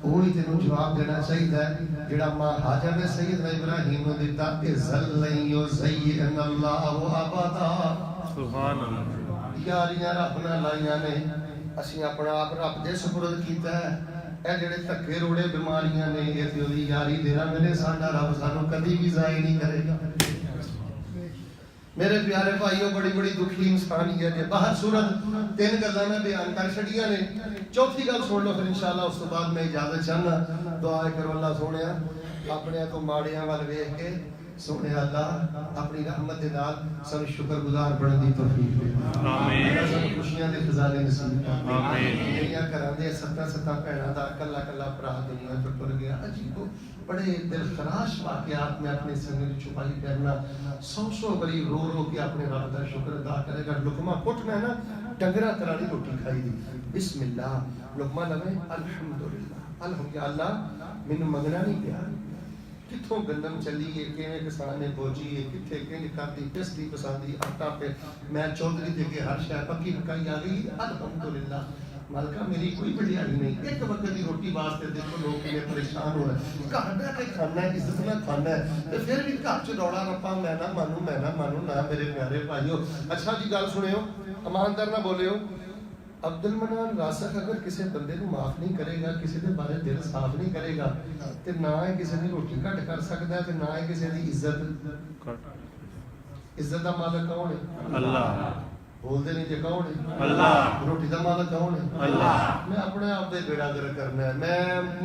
وہی تینوں جواب دینا چاہیے جڑا ماں ہاجر نے سیدنا ابراہیم نوں دتا، اذل یزین اللہ ابدا۔ سبحان اللہ۔ ਯਾਰੀਆਂ ਰੱਬ ਨਾਲ ਲਾਈਆਂ ਨੇ, ਅਸੀਂ ਆਪਣਾ ਆਪ ਰੱਬ ਦੇ ਸਪੁਰਦ ਕੀਤਾ ਹੈ। ਇਹ ਜਿਹੜੇ ਧੱਕੇ ਰੋੜੇ ਬਿਮਾਰੀਆਂ ਨੇ, ਇਹ ਤੇ ਉਹਦੀ ਯਾਰੀ ਦੇ ਰੰਗ ਨੇ। ਸਾਡਾ ਰੱਬ ਸਾਨੂੰ ਕਦੀ ਵੀ ਜ਼ਾਇ ਨਹੀਂ ਕਰੇਗਾ। میرے پیارے بھائیو، بڑی بڑی دکھی انسانیت ہے۔ باہر صورت 3 گلاں میں بیان کر چھڑیاں نے، چوتھی گل سن لو پھر انشاءاللہ اس تو بعد میں اجازت چاہنا۔ دعا کرو اللہ سونیا اپنے تو ماڑیاں وال ویکھ کے سونے اللہ اپنی رحمت دے نال سن شکر گزار بنن دی توفیق دے۔ آمین۔ سن خوشیاں دے خزانے نصیب کر۔ آمین۔ میریاں گھراں دے 7 بھیناں دا کلا کلا بھرا دنیا تو ٹر گیا۔ عجیب بڑے دل خراش واقعات میں اپنے سنگ کی چھپائی کرنا، 100 بری رو رو کے اپنے رب کا شکر ادا کرے گا۔ لقمہ کٹنا ہے نا، ڈنگرا طرح دی روٹی کھائی دی، بسم اللہ لقمہ لوے، الحمدللہ الحمدللہ مینوں منگنا نہیں پیا، کتھوں گندم چلی ہے، کیویں کسان نے بوجی ہے، کتھے کنج کرتی پستی پسندی آٹا پہ میں چودھری دے کے ہر شے پکی پکائی آ گئی، الحمدللہ مالکہ میری کوئی بڑیائی نہیں۔ ایک وقت کی روٹی واسطے دیکھو لوگ کتنے پریشان ہو رہے ہیں، گھر بیٹھ کے کھانا ہے، عزت نہ کھانا ہے، تے پھر بھی گھر چ روڑا رپا میں نہ مانوں نہ میرے پیارے بھائیو۔ اچھا جی گل سنیو، ایماندار نہ بولیو۔ عبد المنان راسخ اگر کسی بندے کو معاف نہیں کرے گا، کسی دے بارے دل صاف نہیں کرے گا، تے نہ ہے کسی دی روٹی گھٹ کر سکتا ہے، تے نہ ہے کسی دی عزت دا مالک کون ہے؟ اللہ۔ بولتے نہیں کہ کون ہے؟ اللہ۔ روٹی دا مالک کون ہے؟ اللہ۔ میں اپنے آپ دے بیڑا گرک کرنا ہے،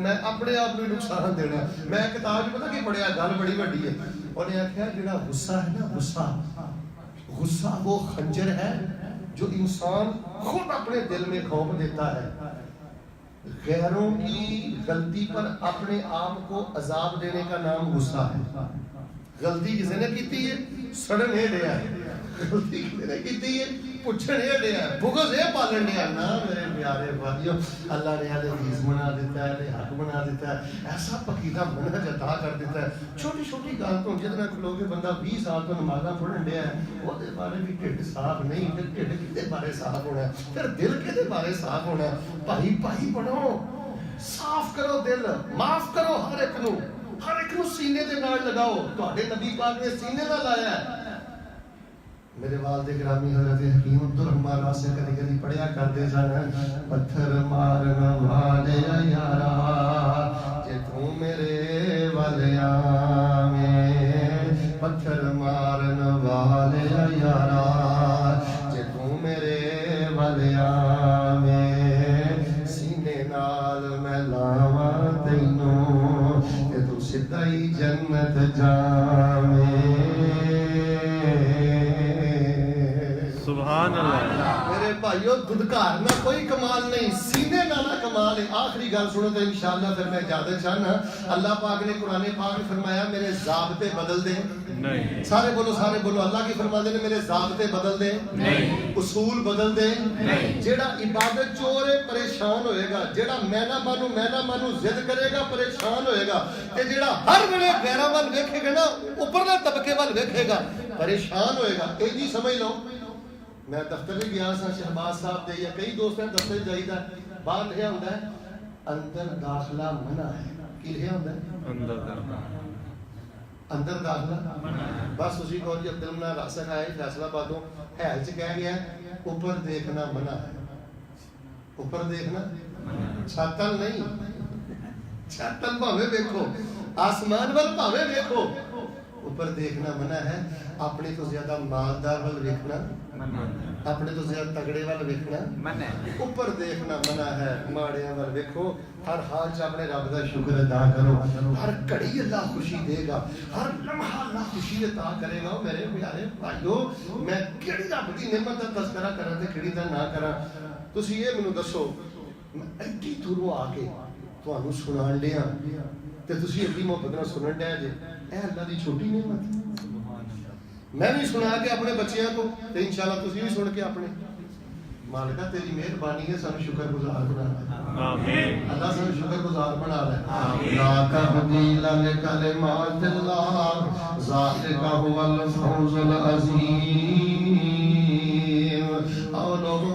میں اپنے آپ کو نقصان دینا ہے۔ میں کتاب پتہ کی پڑھیا، گل بڑی وڈی ہے، انہیں آخیا جڑا غصہ ہے نا، غصہ وہ خنجر ہے جو انسان خود اپنے دل میں گھونپ دیتا ہے۔ غیروں کی غلطی پر اپنے آپ کو عذاب دینے کا نام غصہ ہے۔ غلطی کسی نے کیتی ہے، سڑن ہے دیا ہے، غلطی کسی نے کیتی ہے، پچھن ہے دیا ہے، بغض ہے پالن دیا نا میرے پیارے بھائیو۔ اللہ نے عزیز بنا دیتا ہے، حق بنا دیتا ہے، ایسا پکیدہ منہج عطا کر دیتا ہے۔ چھوٹی چھوٹی گل تو جتنا کھلو کے بندہ 20 سال تو نمازاں پڑھن دیا ہے، وہ دے بارے بھی ٹھڈ صاف نہیں، پھر ٹھڈ کدے بارے صاف ہونا ہے، پھر دل کدے بارے صاف ہونا ہے۔ بھائی بنو، صاف کرو دل، معاف کرو ہر ایک نو سینے دے نال لگاؤ۔ تہاڈے نبی پاک نے سینے نال لایا ہے۔ میرے والد گرامی حضرت حکیم عبدالرحمن راسے کدی پڑھیا کرتے سن، پتھر مارن والے یارا جے تو میرے ول آویں، پتھر مارن والے یارا جے تو میرے ول آویں، سینے نال میں لاواں تینوں کہ تو سدھا ہی جنت جاویں۔ سبحان اللہ۔ میرے بھائیو دھدکارنا کوئی کمال نہیں، سینے نالا کمال ہے۔ آخری گل سنو تو انشاءاللہ پھر میں اجازت چاہنا۔ اللہ پاک نے قرآن پاک میں فرمایا میرے ضابطے بدل دے نہیں۔ سارے بولو اللہ کی فرماتے نے میرے ضابطے بدل دے نہیں، اصول بدل دے نہیں۔ جیڑا عبادت چور ہے پریشان ہوئے گا، جیڑا میں نہ مانوں ضد کرے گا پریشان ہوئے گا، تے جیڑا ہر ویلے غیراں ول ویکھے گا نا، اوپرلے طبقے ول ویکھے گا، پریشان ہوئے گا۔ اے جی سمجھ لو، میں دفتر میں گیا سا شہباز صاحب دے، یا کئی دوست ہیں دفتر جائیدہ، باہر لکھیا ہوتا ہے اندر داخلہ منع ہے۔ کی لکھیا ہوتا ہے؟ اندر داخلہ بس اسی کو جی عبدالمنان راسخ آئے فیصلہ باتوں حیل سے کہہ گیا ہے اوپر دیکھنا منع ہے۔ اوپر دیکھنا چھتل نہیں، چھتل بھاوے دیکھو، آسمان وال بھاوے دیکھو، اوپر دیکھنا منع ہے۔ اپنے تو زیادہ مالدار وال دیکھنا، اپنے تو زیادہ تگڑے وال دیکھنا منع ہے۔ اوپر دیکھنا منع ہے، ماڑیاں وال دیکھو۔ ہر حال چ اپنے رب دا شکر ادا کرو، ہر گھڑی اللہ خوشی دے گا، ہر لمحہ اللہ خوشی عطا کرے گا۔ میرے پیارے بھائیو میں کیڑی رب دی نعمت دا تذکرہ کراں تے کیڑی دا نہ کراں؟ تسی یہ مینوں دسو، میں ایڈی دوروں آ کے تانوں سنان لیا تے تسی ایڈی محبت نال سنن ڈے جے، اے اللہ دی چھوٹی نعمت۔ میں بھی سنا کے اپنے بچیاں کو تے انشاءاللہ تسی بھی سن کے اپنے۔ مالکہ تیری مہربانی ہے، سانو شکر گزار بنا لے۔ آمین۔ اللہ سانو شکر گزار بنا لے۔ آمین۔ لا تبدیل لکلمات اللہ ذالک هو الفوز العظیم۔ اور لوگوں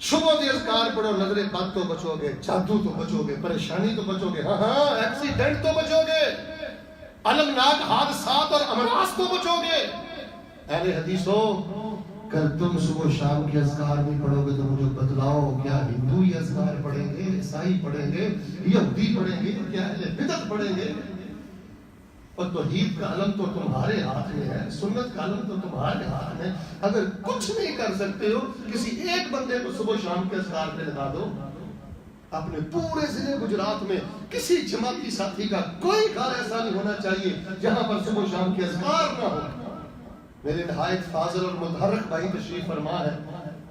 صبح کے اذکار پڑھو، نظر بد تو بچو گے، جادو تو بچو گے، پریشانی تو بچو گے، ہاں ایکسیڈنٹ تو بچو گے، المناک حادثات اور امراض تو بچو گے۔ اہل حدیثو، اگر تم صبح و شام کے اذکار نہیں پڑھو گے تو مجھے بتلاؤ کیا ہندو یہ اذکار پڑھیں گے، عیسائی پڑھیں گے، یہودی پڑھیں گے، کیا اہل بدعت پڑھیں گے؟ اور توحید کا علم تو تمہارے ہاتھ میں ہے، سنت کا علم تو تمہارے ہاتھ میں۔ اگر کچھ نہیں کر سکتے ہو، کسی ایک بندے کو صبح و شام کے اذکار پہ لگا دو۔ اپنے پورے ضلع گجرات میں کسی جماعتی ساتھی کا کوئی گھر ایسا نہیں ہونا چاہیے جہاں پر صبح و شام کے اذکار نہ ہو۔ میرے نہایت فاضل اور متحرک بھائی تشریف فرما ہے،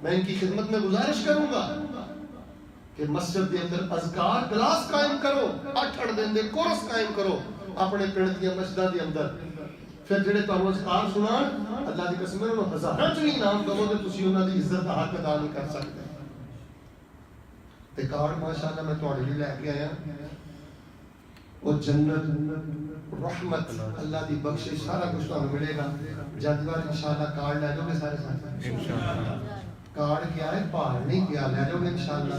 میں ان کی خدمت میں گزارش کروں گا کہ مسجد کے اندر اذکار کلاس قائم کرو، 8 دن دے کورس قائم کرو اپنے پنڈ دیا مسجداں دے اندر۔ پھر جڑے تانوں اذکار سنان، اللہ دی قسم ہے انہوں ہزاراں چ انعام دو تے تسی انہاں دی عزت دا حق ادا نہیں کر سکتے۔ تے کارڈ ماشاءاللہ میں تہاڈے لیے لے کے آیا، وہ جنت، رحمت، اللہ دی بخشش، سارا کچھ تانوں ملے گا۔ جد بار انشاءاللہ کارڈ لے جاؤ گے سارے ساتھی؟ انشاءاللہ۔ کارڈ کیا ہے؟ پہاڑ نہیں کیا، لے جاؤ گے انشاءاللہ؟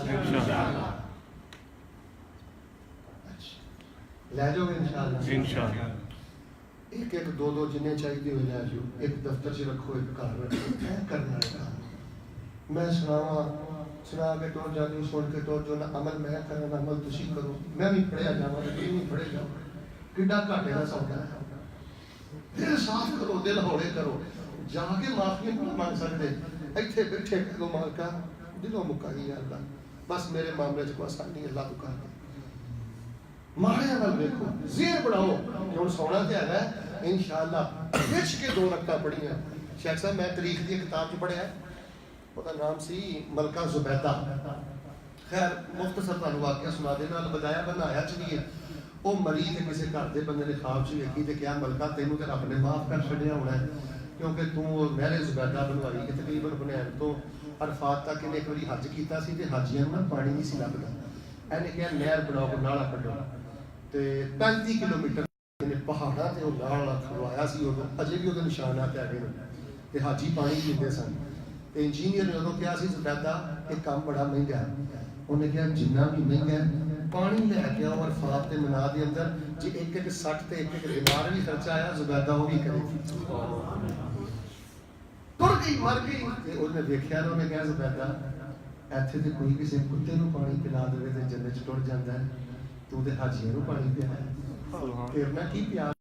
لے جاؤ گے انشاءاللہ؟ ایک ایک دو دو جنہیں چاہیے ہوئے لے جاؤ، ایک دفتر سے رکھو، ایک گھر رکھو، میں کرنا ہے کام۔ میں سنا کے ٹور جاؤ، سن کے ٹور جو نہ عمل میں کرنا، نہ عمل تسی کرو، میں بھی پڑھیا جاؤں، تسی بھی پڑھے جاؤ، کڈا گھاٹے کا سودا ہے۔ دل صاف کرو، دل ہوڑے کرو، جا کے معافی نہیں مانگ سکتے، ایتھے بیٹھے کہو مالکا دلوں مکائی یا اللہ، بس میرے معاملے سے کوئی آسانی اللہ تو کر دے۔ ماڑے عمل دیکھو، زیر بڑھاؤ کہ ہن سونا تے ہے انشاءاللہ۔ وچ کے 2 رکعتاں پڑھیاں، شیخ صاحب میں تاریخ دی کتاب چ پڑھیا، وہ نام سی ملکہ زبیدہ۔ خیر مختصر تانوں واقعہ سنا دینا، بتایا بنایا چلیے۔ وہ مری تے کسی گھر دے بندے نے خواب چ ویکھی تے کیا ملکہ تینوں تے رب نے معاف کر چھڈیا ہونا ہے، کیونکہ تو محل زبیدہ بنوائی کہ تقریباً بنیاد تو عرفات تک انہیں ایک باری حج کیتا سی تے حاجیاں نوں پانی نہیں سی لبدا، اینے کہا نہر بناؤ کو نالا کڈو تے 35 کلومیٹر نے پہاڑاں تے وہ نالا کھڑوایا سی، وہ اجے بھی وہ نشانات ہے تے حاجی پانی پیندے سن۔ تے انجینئر نے ادو کہا سی زبیدہ یہ کام بڑا مہنگا ہے، انہیں کہا جنہ بھی مہنگا ہے پانی لے کے آؤ عرفات تے منا دے اندر، جی ایک ایک 60 تے ایک ایک دینار بھی خرچہ آیا زبیدہ وہ بھی کرے۔ تر گئی مر گئی تے انہوں نے دیکھیا نا، انہیں کہا زبیدہ ایتھے تے کوئی کسی کتے نوں پانی پلا دے تے جنت چ ٹر جاندا ہے، تو تے حاجیاں نوں پانی پیا ہے، تیرنا کی پیار۔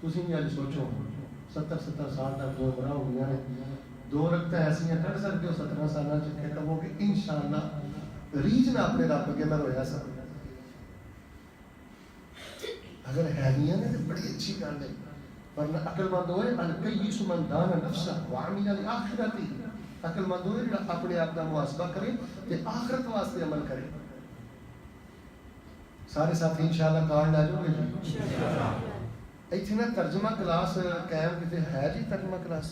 تسی بھی اج سوچو 70 سال تک 2 عمرہ ہو گیا نے، 2 رکعتاں ایسیاں کر سکتے ہو 17 سالاں چ کہ کہو کہ انشاءاللہ ریج نہ اپنے رب کے میں رویا سا۔ اگر ہے نہیں ہے تو بڑی اچھی گل ہے، ورنہ عقل مند ہوئے الکیس من دان نفسہ وعمل لآخرتہ، عقل مند ہوئے جو اپنے آپ کا محاسبہ کرے تے آخرت واسطے عمل کرے۔ سارے ساتھی انشاءاللہ کارڈ لے جاؤ گے؟ ایتھے نا ترجمہ کلاس قائم کیتے ہے جی، ترجمہ کلاس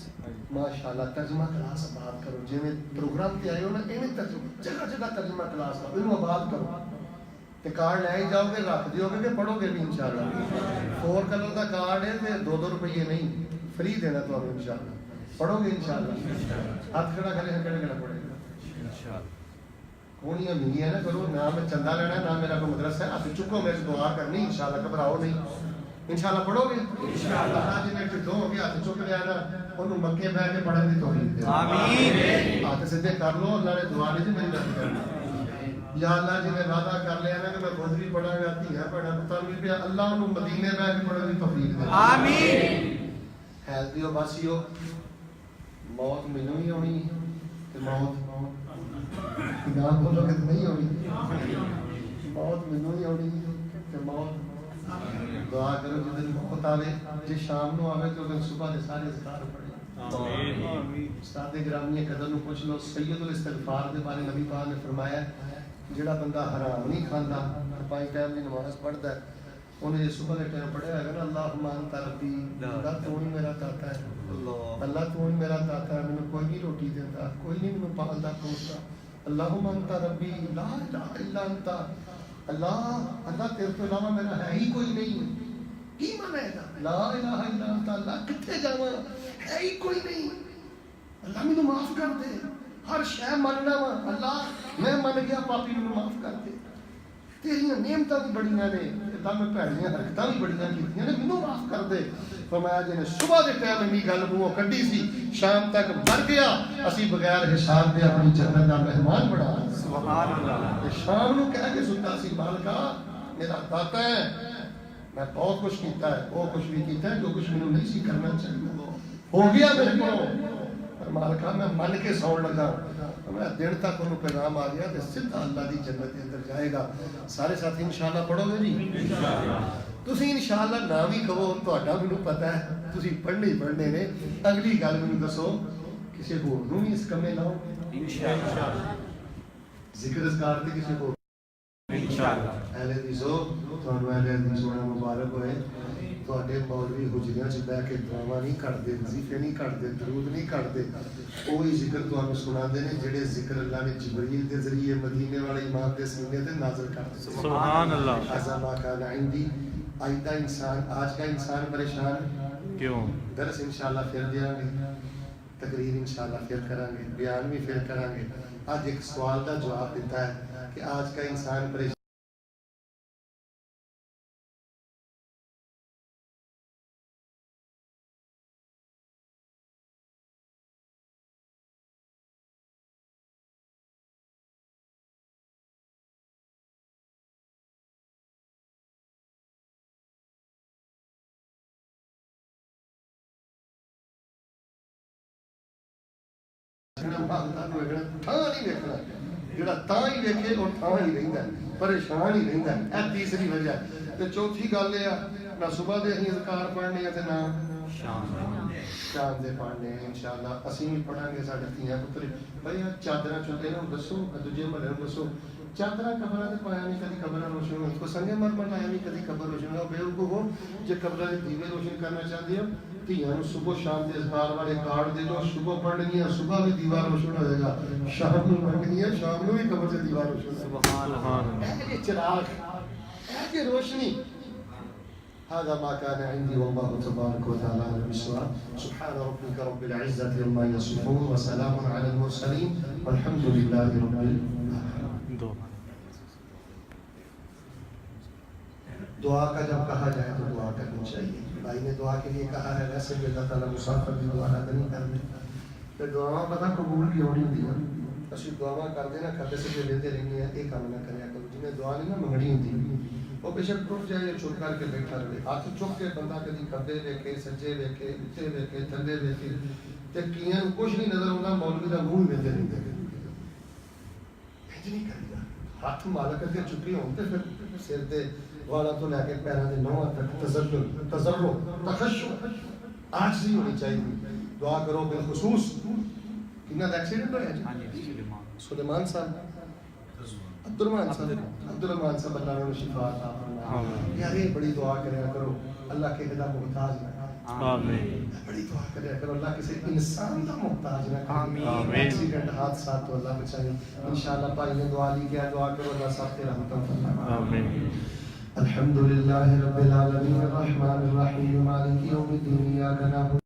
ماشاءاللہ ترجمہ کلاس آباد کرو، جی میں پروگرام تے آئے ہو نا ایویں ترجمہ جگہ جگہ ترجمہ کلاس کا انہوں آباد کرو تے کارڈ لے جاؤ گے، رکھ دیو گے کہ پڑھو گے بھی انشاءاللہ۔ 4 کلر کا کارڈ ہے تے 2 روپے نہیں، فری دینا تو آپ انشاءاللہ، پڑھو گے انشاءاللہ۔ ہاتھ کھڑا کرے ہیں کڑا پڑھے گا انشاءاللہ۔ کونی امید ہے نا کرو، نہ میں چندہ لینا ہے نہ میرا کوئی مدرسہ ہے، آپ چکو میرے دعا کرنی انشاءاللہ، گھبراؤ نہیں انشاءاللہ، پڑھو گے انشاءاللہ۔ اللہ جی نے ٹھڈو ہو گیا ہاتھ چک لیا نا، انہوں مکے بہ کے پڑھن دی توفیق دے آمین۔ ہاتھ سیدھے کر لو، اللہ نے دعا نہیں جی میری رد کرنی، یا اللہ جی نے وعدہ کر لیا نا کہ میں خود بھی پڑھا گا، دھیاں پڑھا پتر بھی پیا، اللہ انہوں مدینے بہ کے پڑھن دی توفیق دے آمین۔ خیر دیو باسیو، موت مینوں ہی ہونی تے موت نہ بولو کہ نہیں ہونی، موت مینوں نہیں ہونی تے موت دعا کرو جس دن موت آوے، جی شام نو آوے تو دن صبح دے سارے اذکار پڑھے، آمین استاد گرامی قدر نو پوچھ لو سید الاستغفار دے بارے نبی پاک نے فرمایا جڑا بندہ حرام نہیں کھاندا پانچ ٹائم دی نماز پڑھدا ہے انہیں صبح کے ٹائم پڑھیا ہے نا اللہم انت ربی اللہ تو ہی میرا داتا ہے اللہ تو ہی میرا داتا ہے مینوں کوئی نہیں روٹی دیندا کوئی نہیں مینوں پالدا پوسدا اللہم انت ربی لا الہ الا انت اللہ تیرے تو علاوہ میرا ہے ہی کوئی نہیں کی مانا ہے لا الہ الا انت اللہ کتنے جاواں ہے ہی کوئی نہیں اللہ مینوں معاف کر دے ہر شے مننا وا اللہ میں من گیا پاپی مینوں معاف کر دے تیریاں نعمتاں بھی بڑیاں نے تے میں بھڑیاں حرکتاں بھی بڑیاں کیتیاں نے مینوں معاف کر دے فرمایا جی نے صبح دے ٹائم میں گل منہوں کڈی سی شام تک مر گیا اسی بغیر حساب دے اپنی جنت دا مہمان بنا سبحان اللہ شام نو کہہ کے ستا سی مالکا میرا داتا ہے میں بہت کچھ کیتا ہے وہ کچھ بھی کیتا ہے جو کچھ مینوں نہیں سی کرنا چاہیے ہو گیا میرے کو مالکا میں من کے سون لگا میں دن تک انہوں پیغام آ گیا کہ سدھا اللہ دی جنت کے اندر جائے گا سارے ساتھی انشاءاللہ پڑھو گے جی تسی انشاءاللہ نہ بھی کہو تہاڈا مینوں پتہ ہے تسی پڑھنے نے اگلی گل مینوں دسو کسی ہور نوں بھی اس کمے لاؤ انشاءاللہ ذکر اذکار تے کسی ہور انشاءاللہ اہل حدیثو تانوں اہل حدیث ہونا مبارک ہوئے تواڈے مولوی حجریاں چ بیٹھ کے دعاواں نہیں کڈدے وظیفے نہیں کڈدے درود نہیں کڈدے وہی ذکر تانوں سناندے نے جڑے ذکر اللہ نے جبریل دے ذریعے مدینے والے امام دے سینے تے نازل کر دتے سبحان اللہ اعظم کان عندی آج کا انسان پریشان کیوں درس انشاءاللہ پھر دیاں گے تقریر انشاءاللہ پھر کریں گے بیان بھی پھر کریں گے آج ایک سوال کا جواب دیتا ہے کہ آج کا انسان پریشان پریشان ہی رہتا ہے اے تیسری وجہ تے چوتھی گل یہ نہ صبح دے ہی اذکار پڑھنے تے نہ شام دے پڑھنے انشاءاللہ اسی بھی پڑھاں گے ساڈے تیاں پتر بھائی چادراں چلے نوں دسو دوجے محلے نوں دسو چادراں قبراں تے پایا نہیں کدی قبراں روشن ہوئی کو سنگے مرمر لایا نہیں کدی قبر روشن ہو بے وقوف ہو جے قبراں دے دیوے روشن کرنا چاہندے ہو تیاں نوں صبح شام دے اذکار والے کارڈ دے دو صبح پڑھنگیاں صبح بھی دیوار روشن ہوئے گا شام نوں پڑھنگیاں شام نوں بھی قبر سے دیوار روشن سبحان اللہ اے چراغ اے روشنی هذا ما كان عندي والله تبارك وتعالى على الصواب سبحان ربك رب العزة عما يصفون وسلام على المرسلين والحمد لله رب العالمين دعا کا جب کہا جائے تو دعا کرنی چاہیے بھائی نے دعا کے لیے کہا ہے ویسے بھی اللہ تعالیٰ مسافر کی دعا نہ نہیں کرنے پھر دعا پتہ قبول بھی ہونی ہوتی ہے اسی دعا کر دینا کھتے سے جو لیتے رہنے ہیں ایک کام نہ کریا کرو جنہیں دعا نہیں نہ منگنی ہوتی وہ بے شک ٹوٹ جائے یا چپ کر کے بیٹھا رہے ہاتھ چک کے بندہ کدی کھبے ویکھے سجے ویکھے اتنے ویکھے تھلے ویکھے تے کیاں کچھ نہیں نظر آਉਂدا مولوی دا منہ ویندے رہندے انج نہیں کریدا ہاتھ مالک دے چکی ہون تے پھر سر تے والا تو لے کے پیراں دے نواں تک تذلل تضرع تخشع عاجزی ہونی چاہیے دعا کرو بالخصوص کنا دا ایکسیڈنٹ ہویا جی سلیمان صاحب عبدالرحمان صاحب اللہ نے شفا عطا فرمائے یار یہ بڑی دعا کریا کرو اللہ کے خدا محتاج نہ آمین بڑی دعا کریا کرو اللہ کسی انسان کا محتاج نہ آمین ایکسیڈنٹ حادثات تو اللہ بچائے انشاءاللہ بھائی نے دعا لی کیا دعا کرو اللہ سب کے رحمتوں فرمائے آمین الحمدللہ رب العالمین الرحمن الرحیم مالک یوم الدین ایاک نعبد